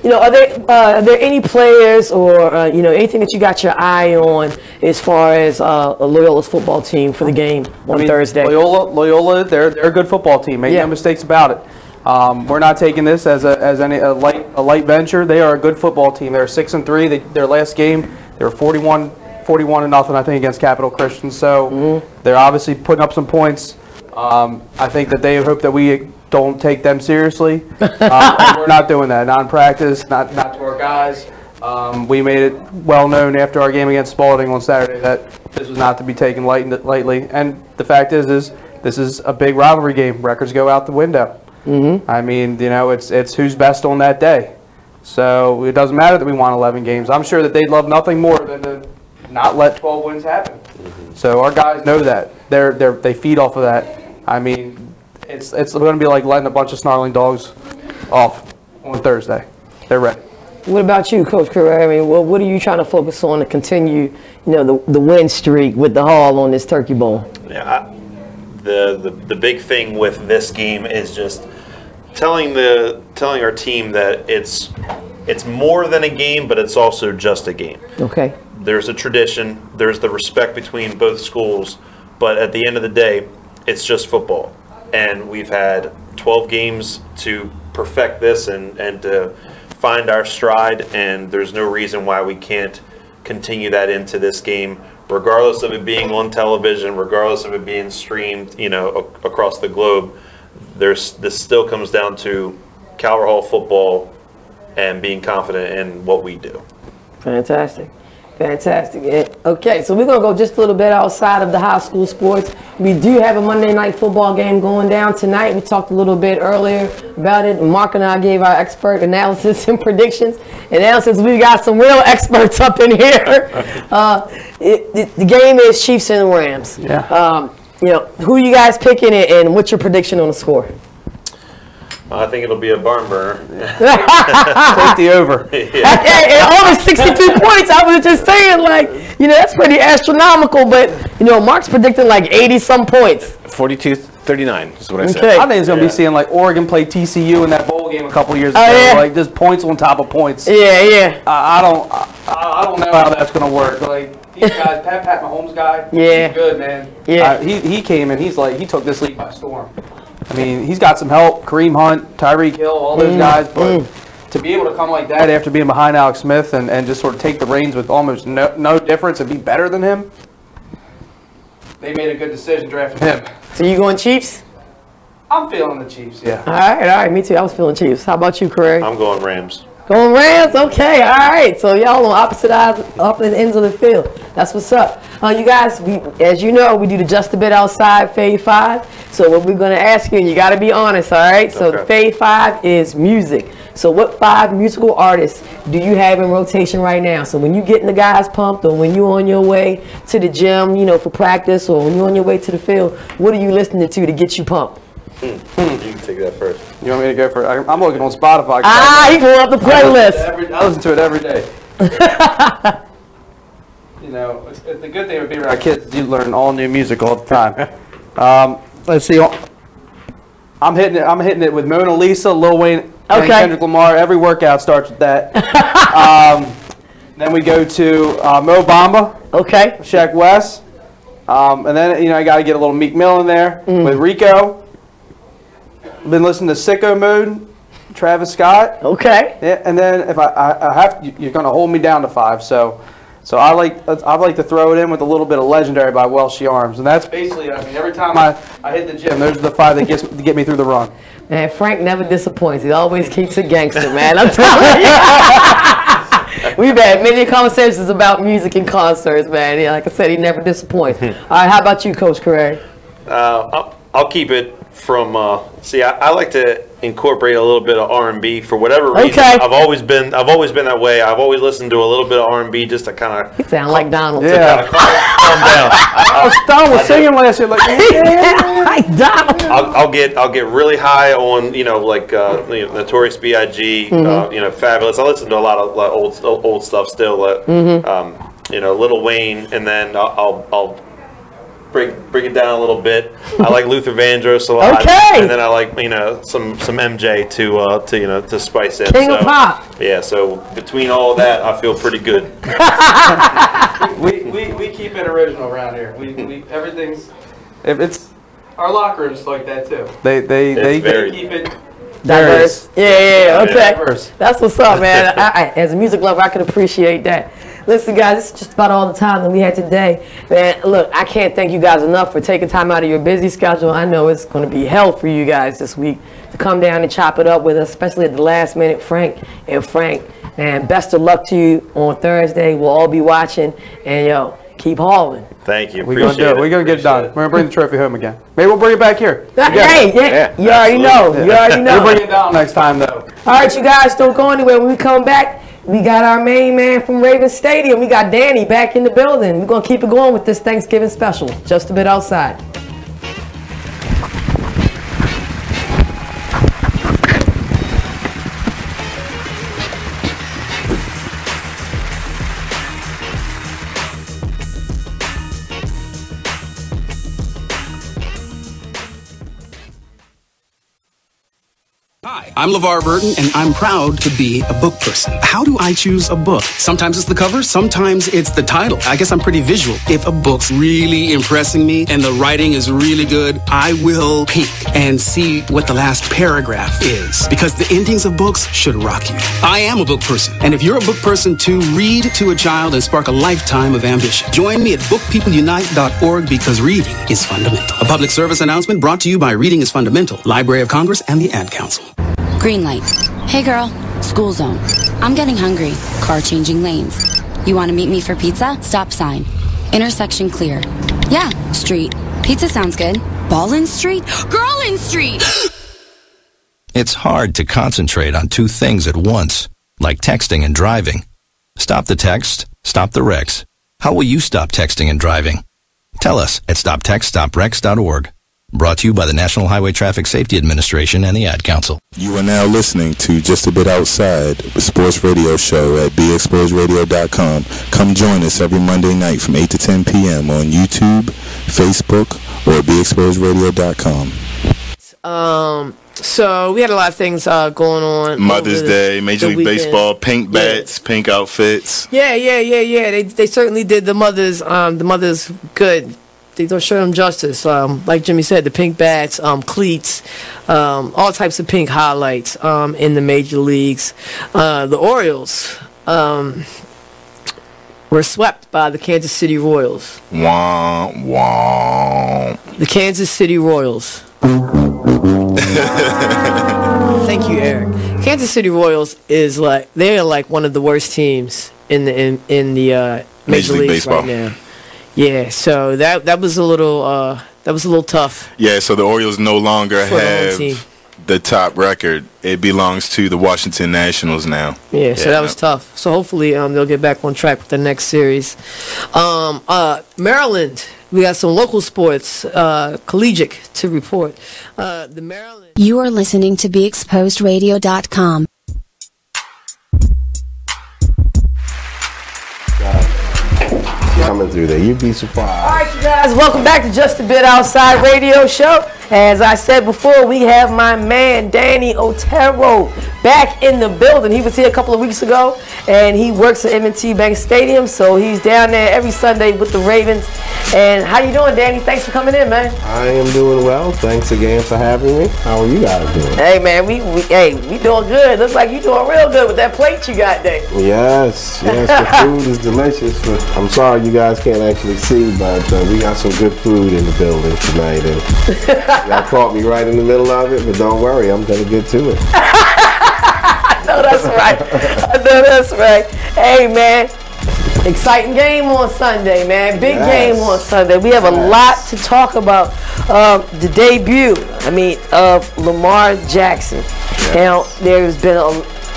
you know, are there any players or, you know, anything that you got your eye on as far as Loyola's football team for the game on Thursday? Loyola, they're a good football team. Make no mistakes about it. We're not taking this as a light venture. They are a good football team. They're 6-3. Their last game, they were 41-0, I think, against Capital Christian. So they're obviously putting up some points. I think that they hope that we don't take them seriously. We're not doing that. Not in practice, not to our guys. We made it well known after our game against Spalding on Saturday that this was not to be taken lightly. And the fact is this is a big rivalry game. Records go out the window. I mean, you know, it's who's best on that day. So it doesn't matter that we won 11 games. I'm sure that they'd love nothing more than to not let 12 wins happen. So our guys know that. They feed off of that. I mean, it's going to be like letting a bunch of snarling dogs off on Thursday. They're ready. What about you, Coach Curreri? I mean, what are you trying to focus on to continue, you know, the win streak with the Hall on this Turkey Bowl? Yeah, the big thing with this game is just telling our team that it's more than a game, but it's also just a game. Okay. There's a tradition. There's the respect between both schools, but at the end of the day, it's just football. And we've had 12 games to perfect this and to find our stride, and there's no reason why we can't continue that into this game, regardless of it being on television, regardless of it being streamed, you know, across the globe. This still comes down to Calvert Hall football and being confident in what we do. Fantastic. Fantastic. Okay, so we're going to go just a little bit outside of the high school sports. We do have a Monday night football game going down tonight. We talked a little bit earlier about it. Mark and I gave our expert analysis and predictions. And now since we got some real experts up in here, the game is Chiefs and Rams. Yeah. Who you guys picking and what's your prediction on the score? I think it'll be a barn burner. Take the over. And over 62 points, I was just saying, that's pretty astronomical, but, Mark's predicting 80-some points. 42-39 is what I said. I think it's going to be seeing Oregon play TCU in that bowl game a couple years ago. Yeah. Just points on top of points. Yeah. I don't know how that's going to work. These guys, Pat Mahomes guy, he's good, man. Yeah. He came and he took this league by storm. I mean, he's got some help. Kareem Hunt, Tyreek Hill, all those guys. But to be able to come like that after being behind Alex Smith and just sort of take the reins with almost no difference and be better than him, they made a good decision drafting him. So you going Chiefs? I'm feeling the Chiefs, yeah. All right. Me too. I was feeling Chiefs. How about you, Curreri? I'm going Rams. Going Rams? Okay, all right. So y'all on opposite ends of the field. That's what's up. You guys, as you know, we do the Just a Bit Outside Fave 5. So what we're going to ask you, and you got to be honest, all right? So the Fave 5 is music. So what 5 musical artists do you have in rotation right now? So when you getting the guys pumped, or when you're on your way to the gym, for practice, or when you're on your way to the field, what are you listening to get you pumped? You can take that first. You want me to go for it? I'm looking on Spotify. He going up the playlist. I listen to it every day. The good thing with being around kids is you learn all new music all the time. Let's see. I'm hitting it with Mona Lisa, Lil Wayne, and Kendrick Lamar. Every workout starts with that. Then we go to Mo Bamba. Okay. Shaq West. And then I got to get a little Meek Mill in there with Rico. Been listening to Sicko Mode, Travis Scott. Okay. Yeah, and then if I have to, you're going to hold me down to 5. So I like to throw it in with a little bit of Legendary by Welsh Arms, and that's basically every time I hit the gym, those are the 5 that get me through the run. Man, Frank never disappoints. He always keeps it gangster, man. I'm telling you. We've had many conversations about music and concerts, man. Like I said, he never disappoints. All right, how about you, Coach Curreri? I'll keep it from. I like to incorporate a little bit of R&B for whatever reason. Okay. I've always been that way. I've always listened to a little bit of R&B just to kind of. You sound like Donald. Yeah. Calm down. Don was singing last year like Donald. I'll get really high on Notorious B.I.G. Fabulous. I listen to a lot of old stuff still. Lil Wayne, and then I'll break it down a little bit. I like Luther Vandross a lot. Okay. And then I like some MJ to spice it. King of pop. Yeah. So between all of that, I feel pretty good. we keep it original around here. We everything's it's our locker room's like that too. They keep it diverse. Yeah. Okay. Diverse. That's what's up, man. I, as a music lover, I can appreciate that. Listen, guys, this is just about all the time that we had today. Man, look, I can't thank you guys enough for taking time out of your busy schedule. I know it's going to be hell for you guys this week to come down and chop it up with us, especially at the last minute, Frank. And best of luck to you on Thursday. We'll all be watching. And, keep hauling. Thank you. We're going to do it. We're going to get it done. We're going to bring the trophy home again. Maybe we'll bring it back here. Hey, yeah. You already know. You already know. We'll bring it down next time, though. All right, you guys, don't go anywhere. When we come back, we got our main man from Raven Stadium. We got Danny back in the building. We're going to keep it going with this Thanksgiving special. Just a bit outside. Hi, I'm LeVar Burton, and I'm proud to be a book person. How do I choose a book? Sometimes it's the cover, sometimes it's the title. I guess I'm pretty visual. If a book's really impressing me and the writing is really good, I will peek and see what the last paragraph is, because the endings of books should rock you. I am a book person, and if you're a book person too, read to a child and spark a lifetime of ambition. Join me at bookpeopleunite.org, because reading is fundamental. A public service announcement brought to you by Reading is Fundamental, Library of Congress, and the Ad Council. Green light. Hey girl, school zone. I'm getting hungry. Car changing lanes. You want to meet me for pizza? Stop sign. Intersection clear. Yeah, street. Pizza sounds good. Ballin' Street? Girlin' Street! It's hard to concentrate on two things at once, like texting and driving. Stop the text, stop the wrecks. How will you stop texting and driving? Tell us at stoptextstopwrecks.org. Brought to you by the National Highway Traffic Safety Administration and the Ad Council. You are now listening to Just a Bit Outside, the sports radio show at BeExposedRadio.com. Come join us every Monday night from 8 to 10 p.m. on YouTube, Facebook, or at BeExposedRadio.com. So we had a lot of things going on. Mother's Day, Major League Baseball, pink bats, pink outfits. Yeah. They certainly did the mothers good. They don't show them justice. Like Jimmy said, the pink bats, cleats, all types of pink highlights in the major leagues. The Orioles were swept by the Kansas City Royals. Wah, wah. The Kansas City Royals. Thank you, Eric. Kansas City Royals is they're like one of the worst teams in the major leagues Baseball right now. Yeah, so that was a little tough. Yeah, so the Orioles no longer have the top record. It belongs to the Washington Nationals now. Yeah, so that was tough. So hopefully they'll get back on track with the next series. Maryland, we got some local sports, collegiate to report. The Maryland. You are listening to BeExposedRadio.com. Coming through there, you'd be surprised. All right, you guys, welcome back to Just a Bit Outside Radio Show. As I said before, we have my man Danny Otero back in the building. He was here a couple of weeks ago, and he works at M&T Bank Stadium, so he's down there every Sunday with the Ravens. And how you doing, Danny? Thanks for coming in, man. I am doing well. Thanks again for having me. How are you guys doing? Hey, man, we doing good. Looks like you doing real good with that plate you got there. Yes, the food is delicious. I'm sorry you guys can't actually see, but we got some good food in the building tonight. And y'all caught me right in the middle of it, but don't worry, I'm going to get to it. I know that's right. Hey, man. Exciting game on Sunday, man. Big game on Sunday. We have a lot to talk about. The debut, of Lamar Jackson. Now, there's been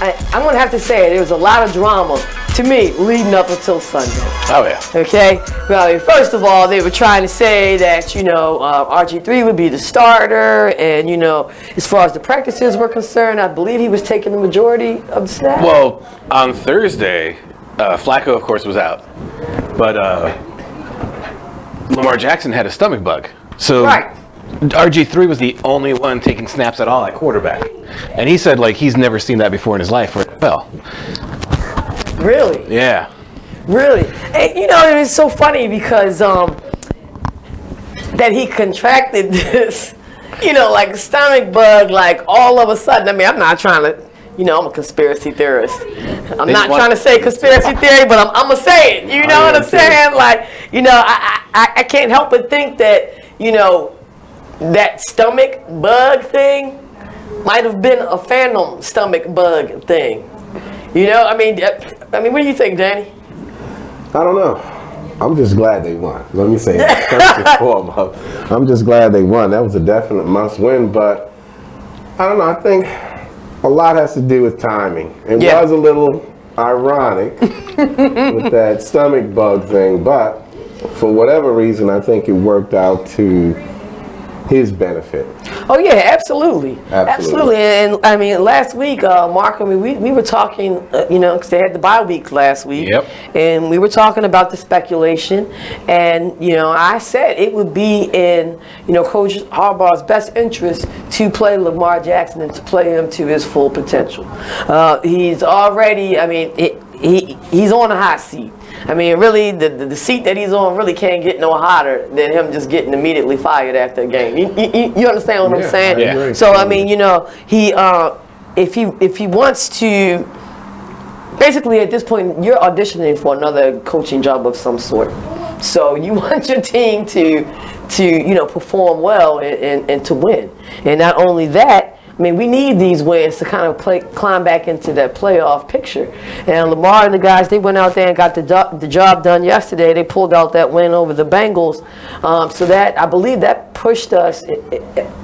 I'm going to have to say, there was a lot of drama, to me, leading up until Sunday. Oh, yeah. Okay? Well, first of all, they were trying to say that, RG3 would be the starter, and, as far as the practices were concerned, I believe he was taking the majority of the snaps. Well, on Thursday, Flacco, of course, was out, but Lamar Jackson had a stomach bug. So RG3 was the only one taking snaps at all at quarterback. And he said, he's never seen that before in his life for NFL. Really? Yeah. Really? And, it's so funny because that he contracted this, like a stomach bug, all of a sudden. I'm not trying to, I'm a conspiracy theorist. I'm not trying to say conspiracy theory, but I'm going to say it. You know what I'm saying? I can't help but think that, that stomach bug thing might have been a phantom stomach bug thing. What do you think, Danny? I don't know. I'm just glad they won. Let me say that first and foremost. I'm just glad they won. That was a definite must win, but I don't know. I think a lot has to do with timing. It was a little ironic with that stomach bug thing, but for whatever reason, I think it worked out to his benefit. Oh yeah, absolutely. And last week, Mark, we were talking, because they had the bye week last week, and we were talking about the speculation, and I said it would be in Coach Harbaugh's best interest to play Lamar Jackson and to play him to his full potential. He's already, he's on a hot seat. Really, the seat that he's on really can't get no hotter than him just getting immediately fired after a game. You understand what I'm saying? Yeah. So he if he wants to, basically at this point you're auditioning for another coaching job of some sort. So you want your team to perform well and to win. And not only that, I mean, we need these wins to kind of climb back into that playoff picture. And Lamar and the guys, they went out there and got the job done yesterday. They pulled out that win over the Bengals. So that, I believe that pushed us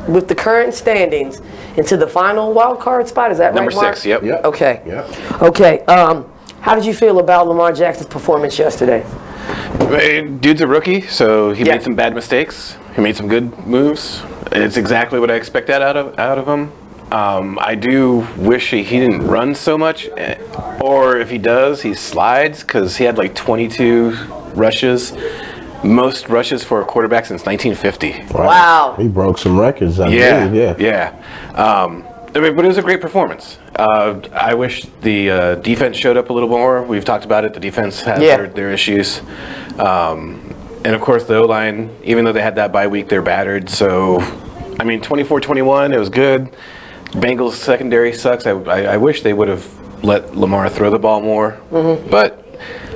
with the current standings into the final wild card spot. Is that Number right, Mark? 6, yep. Okay. Yep. Okay. How did you feel about Lamar Jackson's performance yesterday? Dude's a rookie, so he made some bad mistakes. He made some good moves. It's exactly what I expected out of him. I do wish he didn't run so much, or if he does, he slides, because he had like 22 rushes, most rushes for a quarterback since 1950. Wow. He broke some records, I believe, I mean, but it was a great performance. I wish the defense showed up a little more. We've talked about it. The defense has their issues. And of course, the O-line, even though they had that bye week, they're battered. So, I mean, 24-21, it was good. Bengals secondary sucks. I wish they would have let Lamar throw the ball more. But,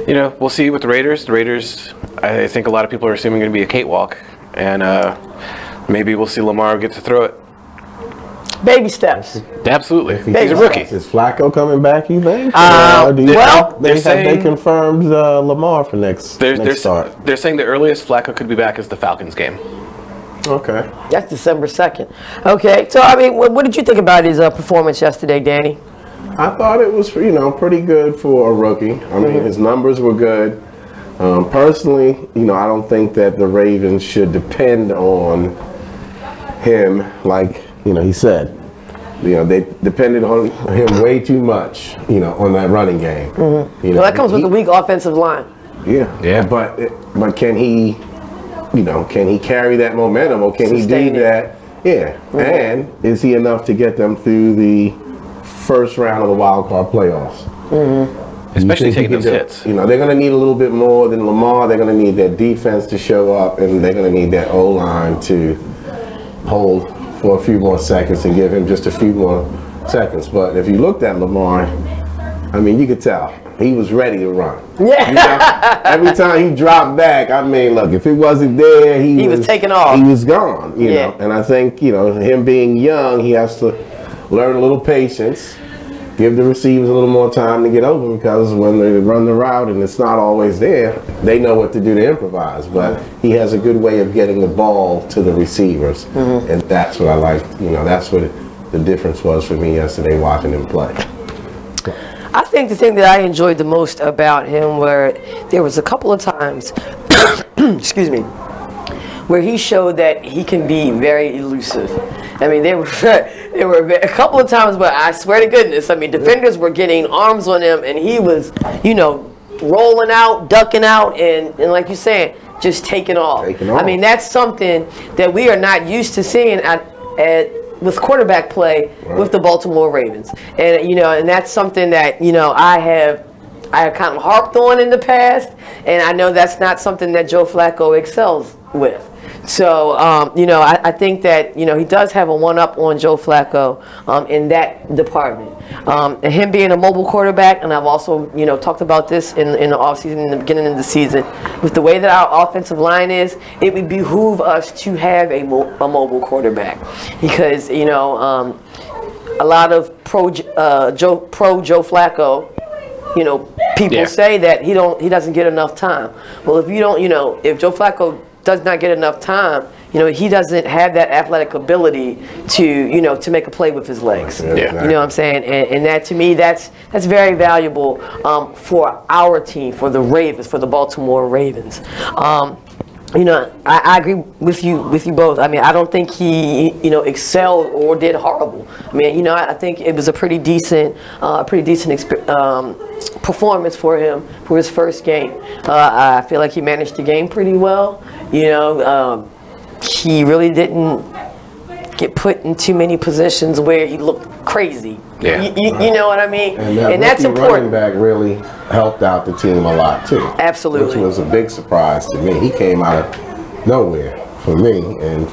you know, we'll see with the Raiders. The Raiders, I think a lot of people are assuming going to be a cakewalk. And maybe we'll see Lamar get to throw it. Baby steps. Absolutely. He's a rookie. Is Flacco coming back, you think? They confirmed Lamar for next start. They're saying the earliest Flacco could be back is the Falcons game. Okay. That's December 2nd. Okay. So, I mean, what did you think about his performance yesterday, Danny? I thought it was, pretty good for a rookie. I mean, his numbers were good. Personally, I don't think that the Ravens should depend on him like, he said. They depended on him way too much, on that running game. Well, that comes with the weak offensive line. Yeah. But can he, can he carry that momentum, or can he do that? Yeah. And is he enough to get them through the first round of the wild card playoffs? Especially taking those hits. They're going to need a little bit more than Lamar. They're going to need that defense to show up, and they're going to need that O-line to hold for a few more seconds and give him just a few more seconds. But if you looked at Lamar, I mean, you could tell he was ready to run. Yeah. Every time he dropped back, I mean, look, if it wasn't there, he was taking off. He was gone. You know, and I think him being young, he has to learn a little patience. Give the receivers a little more time to get open, because when they run the route and it's not always there, they know what to do to improvise. But he has a good way of getting the ball to the receivers, and that's what I like. That's what the difference was for me yesterday watching him play. I think the thing that I enjoyed the most about him were there was a couple of times, excuse me, where he showed that he can be very elusive. I mean, there were a couple of times where I swear to goodness, I mean, defenders were getting arms on him, and he was, rolling out, ducking out, and like you said, just taking off. I mean, that's something that we are not used to seeing with quarterback play with the Baltimore Ravens, and and that's something that I have kind of harped on in the past, and I know that's not something that Joe Flacco excels with. So, I think that, he does have a one-up on Joe Flacco in that department. And him being a mobile quarterback, and I've also, talked about this in the offseason, in the beginning of the season, with the way that our offensive line is, it would behoove us to have a mobile quarterback. Because, a lot of pro Joe Flacco, people say that he doesn't get enough time. Well, if you don't, if Joe Flacco does not get enough time, he doesn't have that athletic ability to, to make a play with his legs. You know what I'm saying? And that, to me, that's very valuable for our team, for the Ravens, for the Baltimore Ravens. I agree with you both. I mean, I don't think he, excelled or did horrible. I mean, I think it was a pretty decent performance for him for his first game. I feel like he managed the game pretty well. He really didn't get put in too many positions where he looked crazy. You know what I mean? And that's important. Running back really helped out the team a lot too. Absolutely. Which was a big surprise to me. He came out of nowhere for me, and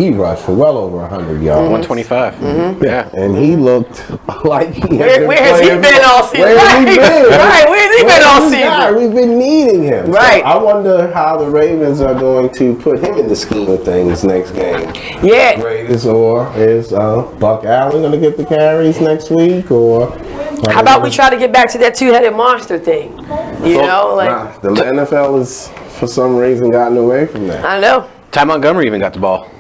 he rushed for well over 100 yards. 125. Yeah, and he looked like he where has he been all season? Where has he been? Right, where has he been all season? We've been needing him. Right. So I wonder how the Ravens are going to put him in the scheme of things next game. Yeah. Raiders, or is Buck Allen going to get the carries next week, or? How about we try to get back to that two-headed monster thing? You know, like the NFL has, for some reason, gotten away from that. I know. Ty Montgomery even got the ball.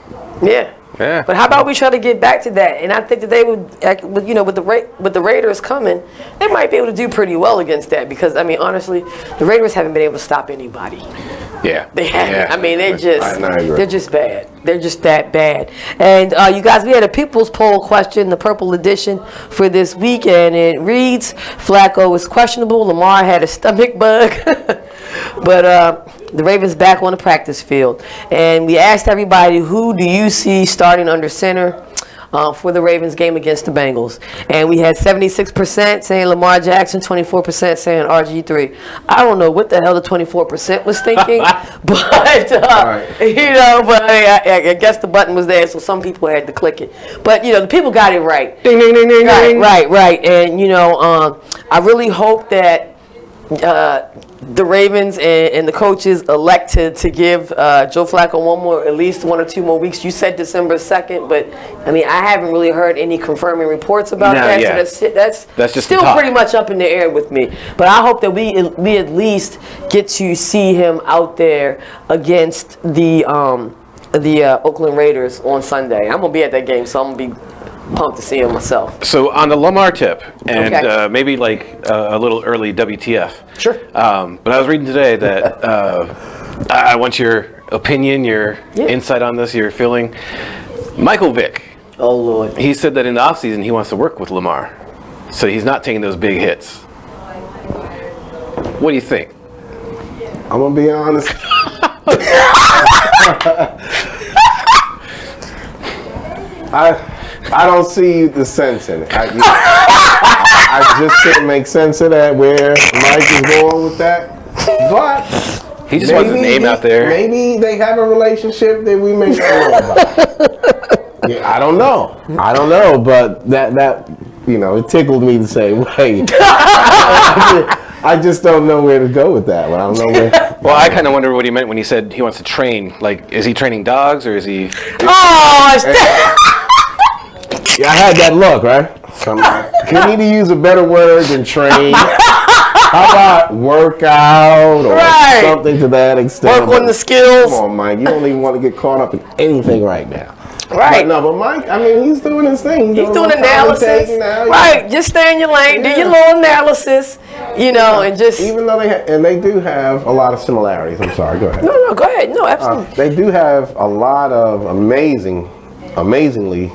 Yeah. Yeah. But how about we try to get back to that? And I think that they would, you know, with the Raiders coming, they might be able to do pretty well against that because, I mean, honestly, the Raiders haven't been able to stop anybody. Yeah. They haven't. Yeah. I mean, I agree. they're just bad. They're just that bad. And you guys, we had a People's Poll question, the Purple Edition, for this week, and it reads: Flacco is questionable. Lamar had a stomach bug, but the Ravens back on the practice field. And we asked everybody, who do you see starting under center for the Ravens game against the Bengals? And we had 76% saying Lamar Jackson, 24% saying RG3. I don't know what the hell the 24% was thinking, but you know, but I guess the button was there, so some people had to click it. But you know, the people got it right. Ding ding ding ding. Right. And you know, I really hope that the Ravens and the coaches elected to give Joe Flacco at least 1 or 2 more weeks. You said December 2nd, but I mean, I haven't really heard any confirming reports about that. Yeah. So that's just still pretty much up in the air with me. But I hope that we at least get to see him out there against the Oakland Raiders on Sunday. I'm gonna be at that game, so I'm gonna be pumped to see him myself. So on the Lamar tip, and maybe like a little early WTF. Sure. But I was reading today that I want your opinion, your insight on this, your feeling. Michael Vick. Oh, Lord. He said that in the offseason he wants to work with Lamar. So he's not taking those big hits. What do you think? I'm going to be honest. I don't see the sense in it. I just couldn't make sense of that, where Mike is going with that. But he just wants his name out there. Maybe they have a relationship that we may not know about. Yeah, I don't know, but that you know, it tickled me to say, wait. I just don't know where to go with that one. I don't know where. Well, I kind of wonder what he meant when he said he wants to train. Like, is he training dogs, or is he? Oh, yeah, I had that look, right? So I'm like, can he use a better word than train? How about workout or something to that extent? Work on the skills. Come on, Mike. You don't even want to get caught up in anything right now. Right. But Mike, I mean, he's doing his thing. He's doing analysis. Now. Right. Just stay in your lane. Do your little analysis. You know, and just. Even though they do have a lot of similarities. I'm sorry. Go ahead. No, go ahead. No, absolutely. They do have a lot of amazingly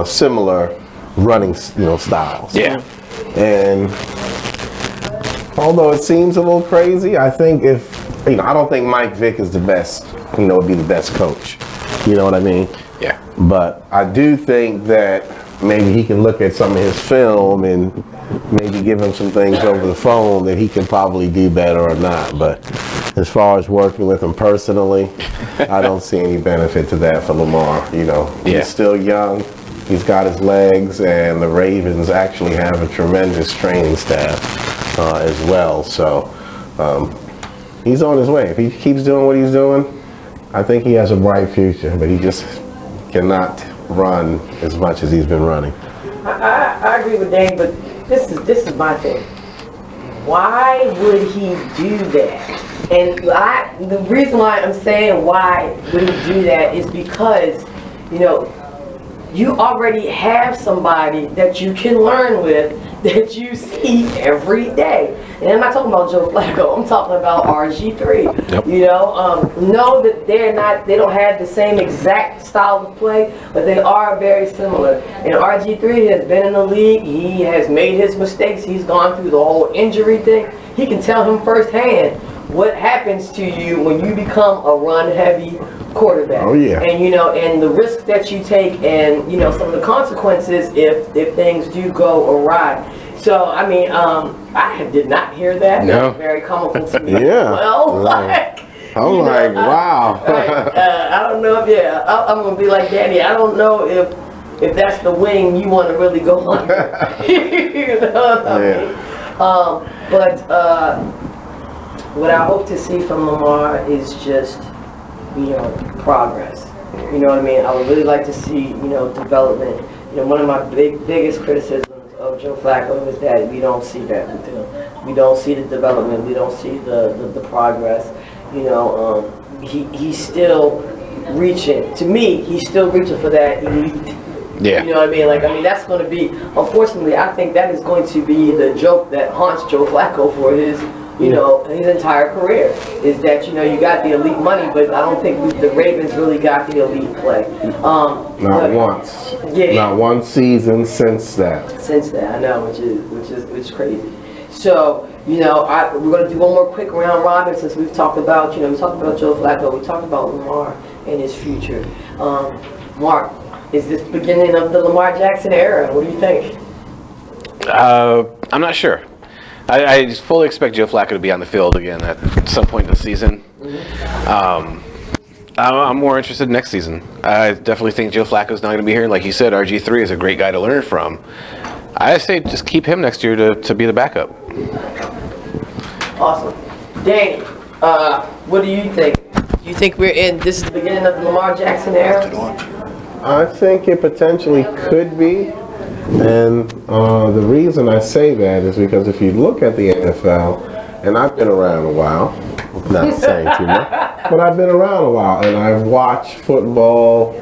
similar running, styles. Yeah. And although it seems a little crazy, I think I don't think Mike Vick is the best, would be the best coach. You know what I mean? Yeah. But I do think that maybe he can look at some of his film and maybe give him some things over the phone that he can probably do better or not. But as far as working with him personally, I don't see any benefit to that for Lamar. He's still young. He's got his legs, and the Ravens actually have a tremendous training staff as well. So he's on his way. If he keeps doing what he's doing, I think he has a bright future, but he just cannot run as much as he's been running. I agree with Dane, but this is my thing. Why would he do that? And the reason why I'm saying why would he do that is because, you already have somebody that you can learn with, that you see every day. And I'm not talking about Joe Flacco, I'm talking about RG3. Yep. Know that they don't have the same exact style of play, but they are very similar. And RG3 has been in the league, he has made his mistakes, he's gone through the whole injury thing. He can tell him firsthand what happens to you when you become a run-heavy quarterback. Oh yeah. And and the risk that you take, and some of the consequences if things do go awry. So I mean, I did not hear that. No. That's very comical to me. Yeah. Well, I'm like, wow. I don't know if I'm gonna be like Danny. I don't know if that's the wing you want to really go under. You know what I mean? But what I hope to see from Lamar is just, progress. You know what I mean? I would really like to see, development. One of my biggest criticisms of Joe Flacco is that we don't see that with him. We don't see the development. We don't see the progress. He's still reaching. To me, he's still reaching for that elite. Yeah. You know what I mean? That's going to be, unfortunately, I think that is going to be the joke that haunts Joe Flacco for his, his entire career. Is that, you got the elite money, but I don't think the Ravens really got the elite play. Not once. Yeah. Not one season since that. I know, which is crazy. So, we're going to do one more quick round robin since we've talked about, we talked about Joe Flacco, we talked about Lamar and his future. Mark, is this the beginning of the Lamar Jackson era? What do you think? I'm not sure. I fully expect Joe Flacco to be on the field again at some point in the season. I'm more interested next season. I definitely think Joe Flacco's not going to be here. Like you said, RG3 is a great guy to learn from. I say just keep him next year to be the backup. Awesome. Danny, what do you think? Do you think this is the beginning of the Lamar Jackson era? I think it potentially could be, and the reason I say that is because if you look at the NFL, and I've been around a while, not saying too much, but I've been around a while, and I've watched football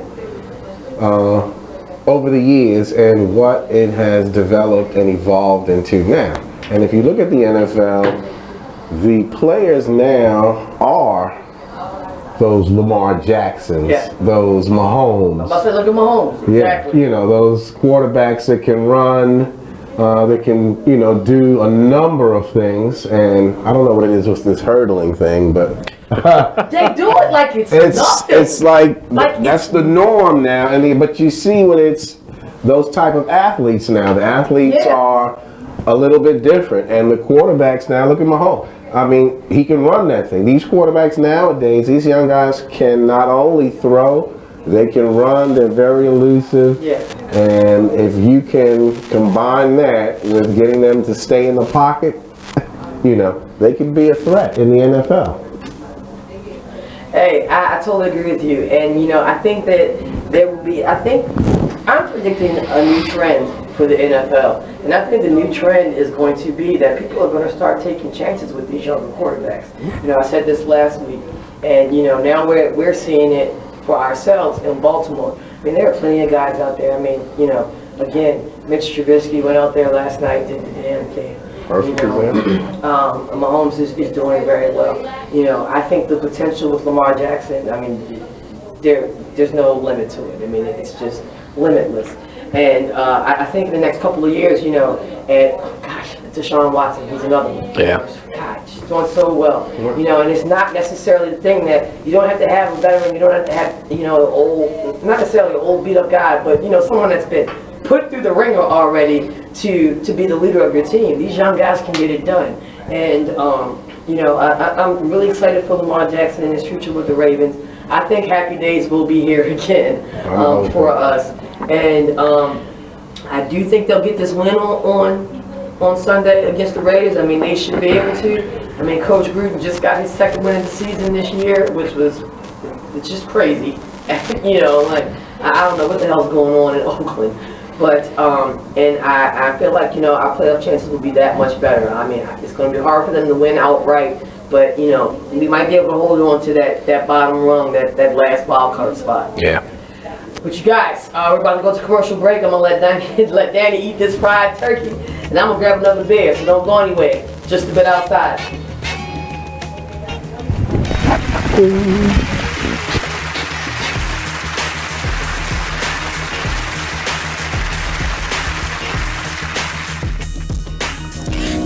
over the years and what it has developed and evolved into now. And if you look at the NFL, the players now are those Lamar Jacksons, those Mahomes. I'm about to look at Mahomes. Exactly. Yeah, those quarterbacks that can run, that can, do a number of things. And I don't know what it is with this hurdling thing, but they do it like it's nothing. It's like that's the norm now. But you see when it's those type of athletes now, the athletes are a little bit different, and the quarterbacks now. Look at Mahomes. I mean, he can run that thing. These quarterbacks nowadays, these young guys can not only throw, they can run. They're very elusive. Yeah. And if you can combine that with getting them to stay in the pocket, they could be a threat in the NFL. Hey, I totally agree with you. And, I think that there will be, I'm predicting a new trend for the NFL. And I think the new trend is going to be that people are going to start taking chances with these younger quarterbacks. I said this last week, and now we're seeing it for ourselves in Baltimore. I mean, there are plenty of guys out there. I mean, again, Mitch Trubisky went out there last night, did the damn thing. Mahomes is doing very well. I think the potential with Lamar Jackson, I mean, there's no limit to it. I mean, it's just limitless. And I think in the next couple of years, Deshaun Watson, he's another one. Yeah. God, she's doing so well. And it's not necessarily the thing that you don't have to have a veteran, you don't have to have, not necessarily an old beat up guy, but someone that's been put through the ringer already to be the leader of your team. These young guys can get it done. And I'm really excited for Lamar Jackson and his future with the Ravens. I think happy days will be here again for us. And I do think they'll get this win on Sunday against the Raiders. I mean, they should be able to. I mean, Coach Gruden just got his second win of the season this year, which was just crazy. I don't know what the hell's going on in Oakland. But, and I feel like, our playoff chances will be that much better. I mean, it's going to be hard for them to win outright. But, we might be able to hold on to that bottom rung, that last wild card spot. Yeah. But you guys, we're about to go to commercial break. I'm going to let Danny eat this fried turkey. And I'm going to grab another beer, so don't go anywhere. Just a bit outside.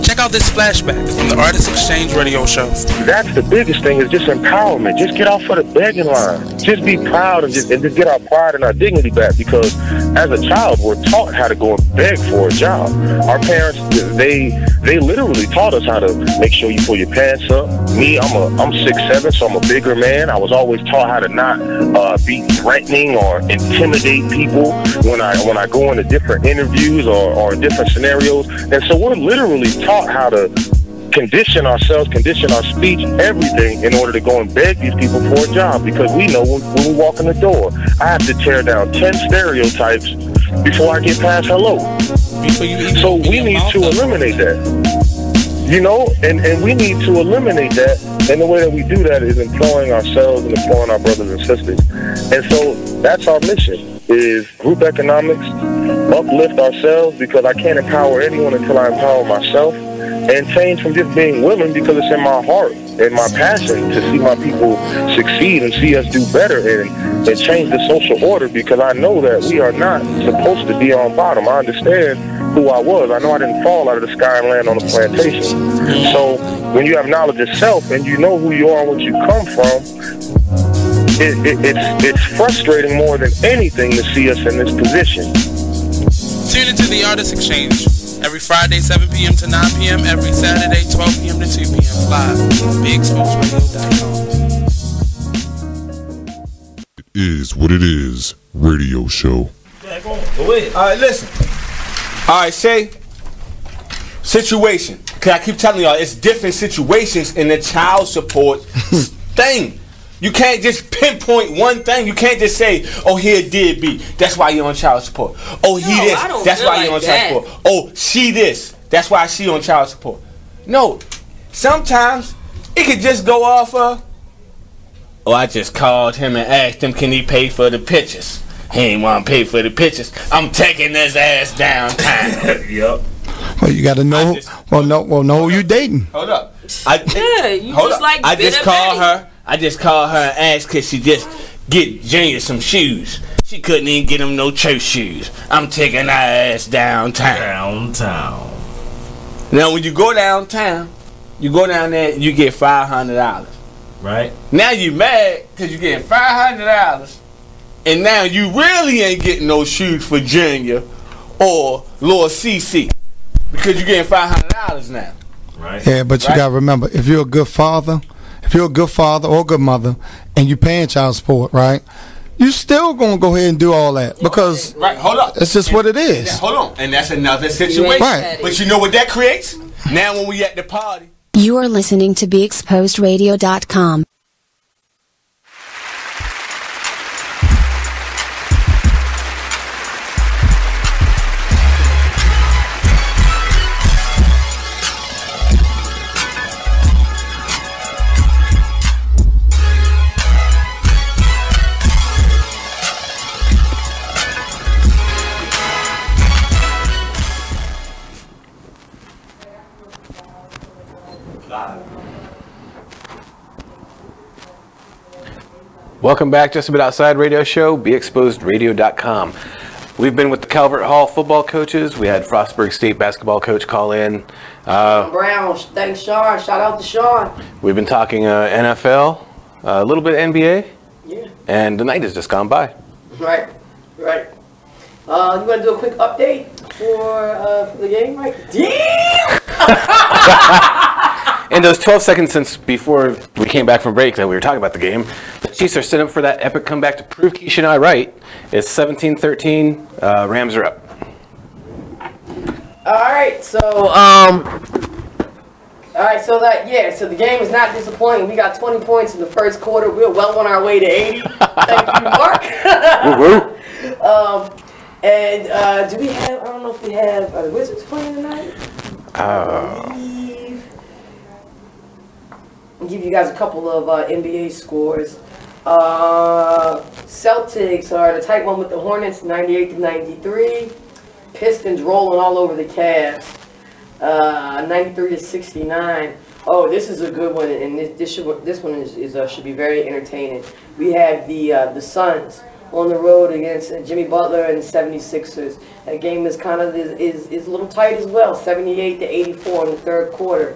Check out this flashback from the Artist Exchange radio show. That's the biggest thing, is just empowerment. Just get off of the begging line. Just be proud and just get our pride and our dignity back, because as a child, we're taught how to go and beg for a job. Our parents, they literally taught us how to make sure you pull your pants up. Me, I'm 6'7", so I'm a bigger man. I was always taught how to not be threatening or intimidate people when I go into different interviews or in different scenarios. And so we're literally taught how to condition ourselves, condition our speech, everything in order to go and beg these people for a job, because we know when we walk in the door, I have to tear down 10 stereotypes before I get past hello. So we need to eliminate that. You know, and we need to eliminate that, and the way that we do that is employing ourselves and employing our brothers and sisters. And so that's our mission, is group economics, uplift ourselves, because I can't empower anyone until I empower myself, and change from just being willing because it's in my heart and my passion to see my people succeed and see us do better and change the social order, because I know that we are not supposed to be on bottom. I understand who I was. I know I didn't fall out of the sky and land on a plantation. So when you have knowledge of self and you know who you are and what you come from, it's frustrating more than anything to see us in this position. Tune into the Artist Exchange every Friday, 7 p.m. to 9 p.m. Every Saturday, 12 p.m. to 2 p.m. Live on BigExposedRadio.com. It is what it is. Radio show. Go ahead. All right, listen. All right, say situation. Cause I keep telling y'all, it's different situations in the child support thing. You can't just pinpoint one thing. You can't just say, "Oh, here did be. That's why you're on child support. Oh, he this. That's why you're on child support. Oh, she this. That's why she on child support." No. Sometimes it could just go off of, "Oh, I just called him and asked him, can he pay for the pictures? He ain't want to pay for the pictures. I'm taking his ass downtown." Yep. Well, you got to know. Know who you dating. Hold up. You just like I just called her. I just called her and asked could she just get Junior some shoes. She couldn't even get him no church shoes. I'm taking her ass downtown. Now when you go downtown, you go down there, you get $500. Right. Now you mad because you getting $500, and now you really ain't getting no shoes for Junior or Lord CC because you getting $500 now. Right. Yeah, but you gotta remember, if you're a good father or a good mother, and you paying child support, right? You still gonna go ahead and do all that because hold up. It's just what it is. Yeah, hold on, and that's another situation. Right. But you know what that creates? Now when we at the party. You are listening to BeExposedRadio.com. Welcome back, Just a Bit Outside Radio Show, BeExposedRadio.com. We've been with the Calvert Hall football coaches. We had Frostburg State basketball coach call in. Brown, thanks Sean. Shout out to Sean. We've been talking NFL, a little bit NBA. Yeah. And the night has just gone by. Right. You want to do a quick update for the game, right? Damn! In those 12 seconds since before we came back from break that we were talking about the game, the Chiefs are set up for that epic comeback to prove Kescia and I right. It's 17-13. Rams are up. All right, so the game is not disappointing. We got 20 points in the first quarter. We're well on our way to 80. Thank you, Mark. And do we have? I don't know if we have. Are the Wizards playing tonight? I'll give you guys a couple of NBA scores. Celtics are the tight one with the Hornets, 98-93. Pistons rolling all over the Cavs, 93-69. Oh, this is a good one, and this one should be very entertaining. We have the Suns on the road against Jimmy Butler and the 76ers. That game is kind of is a little tight as well, 78-84 in the third quarter.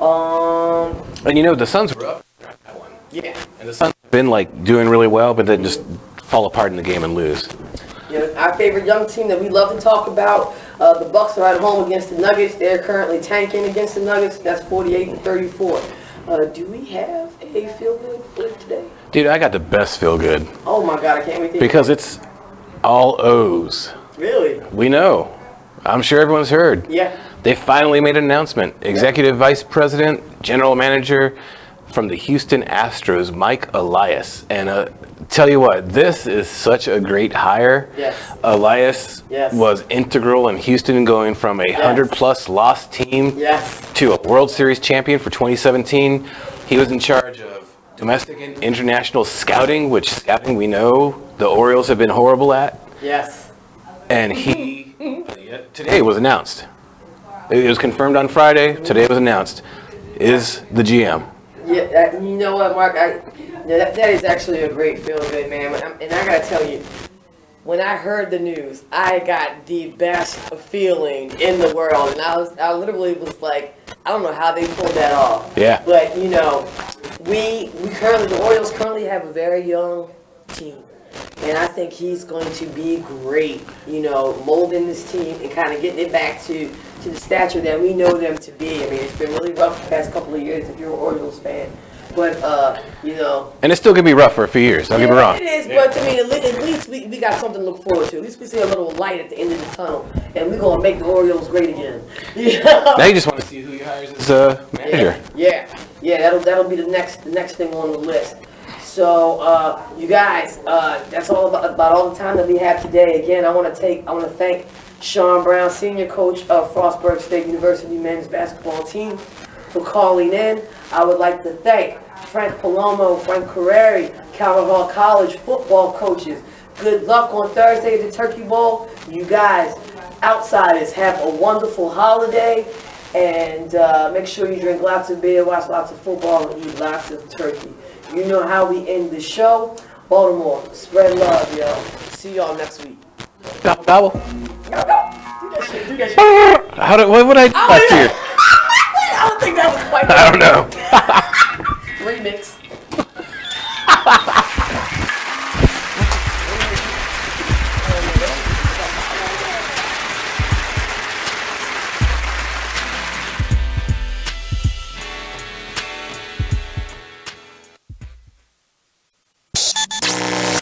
And you know, the Suns were up that one. Yeah. And the Suns have been like doing really well, but then just fall apart in the game and lose. Our favorite young team that we love to talk about. The Bucks are at home against the Nuggets. They're currently tanking against the Nuggets. That's 48-34. Do we have a feel-good for today? Dude, I got the best feel-good. Oh my God, I can't wait to Because it's all O's. Really? We know. I'm sure everyone's heard. Yeah. They finally made an announcement. Executive Vice President, General Manager from the Houston Astros, Mike Elias. And tell you what, this is such a great hire. Yes. Elias was integral in Houston going from a 100-plus loss team to a World Series champion for 2017. He was in charge of domestic and international scouting, which scouting we know the Orioles have been horrible at. Yes. And he, today was announced. It was confirmed on Friday. Today was announced. Is the GM. Yeah, you know what, Mark? That is actually a great feel-good, man. And I gotta tell you, when I heard the news, I got the best feeling in the world, and I literally was like, I don't know how they pulled that off. Yeah. But the Orioles currently have a very young team, and I think he's going to be great. Molding this team and kind of getting it back to the stature that we know them to be. I mean, it's been really rough the past couple of years if you're an Orioles fan. But, And it's still going to be rough for a few years, don't get me wrong. It is, but I mean, at least we got something to look forward to. At least we see a little light at the end of the tunnel. And we're going to make the Orioles great again. Now you just want to see who he hires as manager. Yeah, that'll be the next thing on the list. So, you guys, that's all about all the time that we have today. Again, I want to thank Sean Brown, senior coach of Frostburg State University men's basketball team, for calling in. I would like to thank Frank Palomo, Frank Curreri, Calvin Hall College football coaches. Good luck on Thursday at the Turkey Bowl. You guys, outsiders, have a wonderful holiday. And make sure you drink lots of beer, watch lots of football, and eat lots of turkey. You know how we end the show. Baltimore, spread love, yo. See y'all next week. Gobble. Do that shit. What would I do last year? I don't think that was quite I don't know. Remix.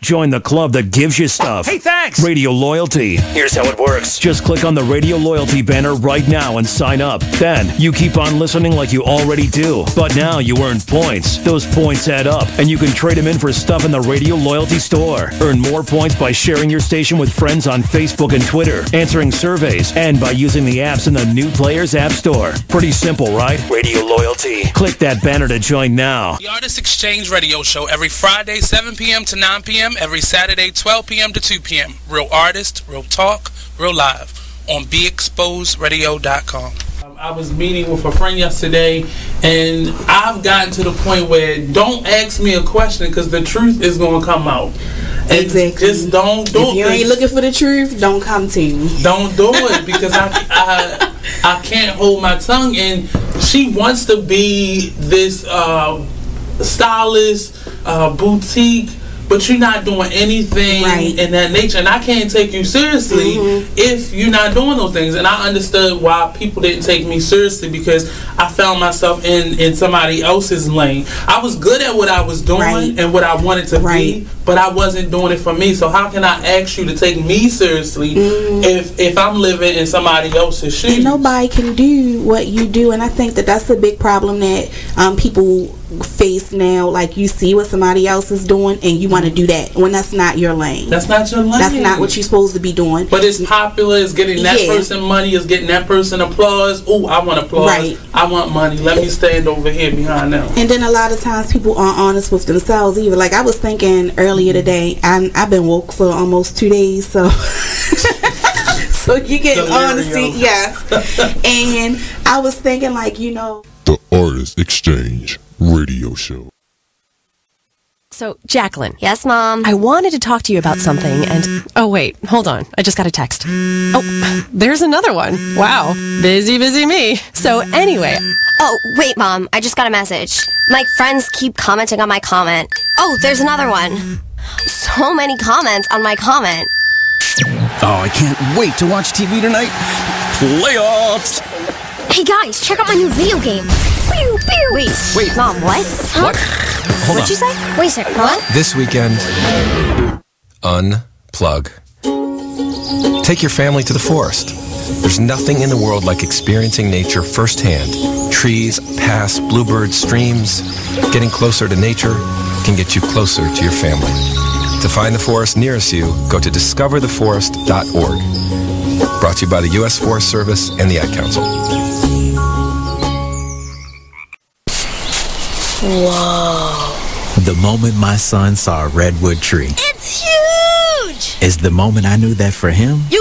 Join the club that gives you stuff. Hey, thanks! Radio Loyalty. Here's how it works. Just click on the Radio Loyalty banner right now and sign up. Then, you keep on listening like you already do. But now you earn points. Those points add up, and you can trade them in for stuff in the Radio Loyalty store. Earn more points by sharing your station with friends on Facebook and Twitter, answering surveys, and by using the apps in the New Players App Store. Pretty simple, right? Radio Loyalty. Click that banner to join now. The Artist Exchange Radio Show every Friday, 7 p.m. to 9 p.m. Every Saturday, 12 p.m. to 2 p.m. Real artist, real talk, real live on BeExposedRadio.com. I was meeting with a friend yesterday, and I've gotten to the point where don't ask me a question because the truth is going to come out. And exactly. Just don't do it. If you ain't looking for the truth, don't come to me. Don't do it because I can't hold my tongue. And she wants to be this stylist, boutique, but you're not doing anything in that nature. And I can't take you seriously if you're not doing those things. And I understood why people didn't take me seriously because I found myself in somebody else's lane. I was good at what I was doing and what I wanted to be, but I wasn't doing it for me. So how can I ask you to take me seriously if I'm living in somebody else's shoes? And nobody can do what you do. And I think that that's a big problem that people face now. Like, you see what somebody else is doing and you want to do that when that's not your lane. That's not your lane. That's not what you're supposed to be doing. But it's popular. It's getting that person money. It's getting that person applause. Oh, I want applause. I want money. Let me stand over here behind them. And then a lot of times people aren't honest with themselves either. Like, I was thinking earlier today, I've been woke for almost 2 days, so so you get honesty, and I was thinking, like, The Artist Exchange Radio Show. So, Jacqueline. Yes, Mom? I wanted to talk to you about something, and... Oh, wait. Hold on. I just got a text. Oh, there's another one. Wow. Busy me. So, anyway... Oh, wait, Mom. I just got a message. My friends keep commenting on my comment. Oh, there's another one. So many comments on my comment. Oh, I can't wait to watch TV tonight. Playoffs! Hey guys, check out my new video game. Pew, pew. Wait. Mom, what? Huh? What? Hold What'd on. you say? Wait a second, what? This weekend, unplug. Take your family to the forest. There's nothing in the world like experiencing nature firsthand. Trees, paths, bluebirds, streams. Getting closer to nature can get you closer to your family. To find the forest nearest you, go to discovertheforest.org. Brought to you by the U.S. Forest Service and the Ad Council. Whoa. The moment my son saw a redwood tree It's huge! is the moment I knew that for him, You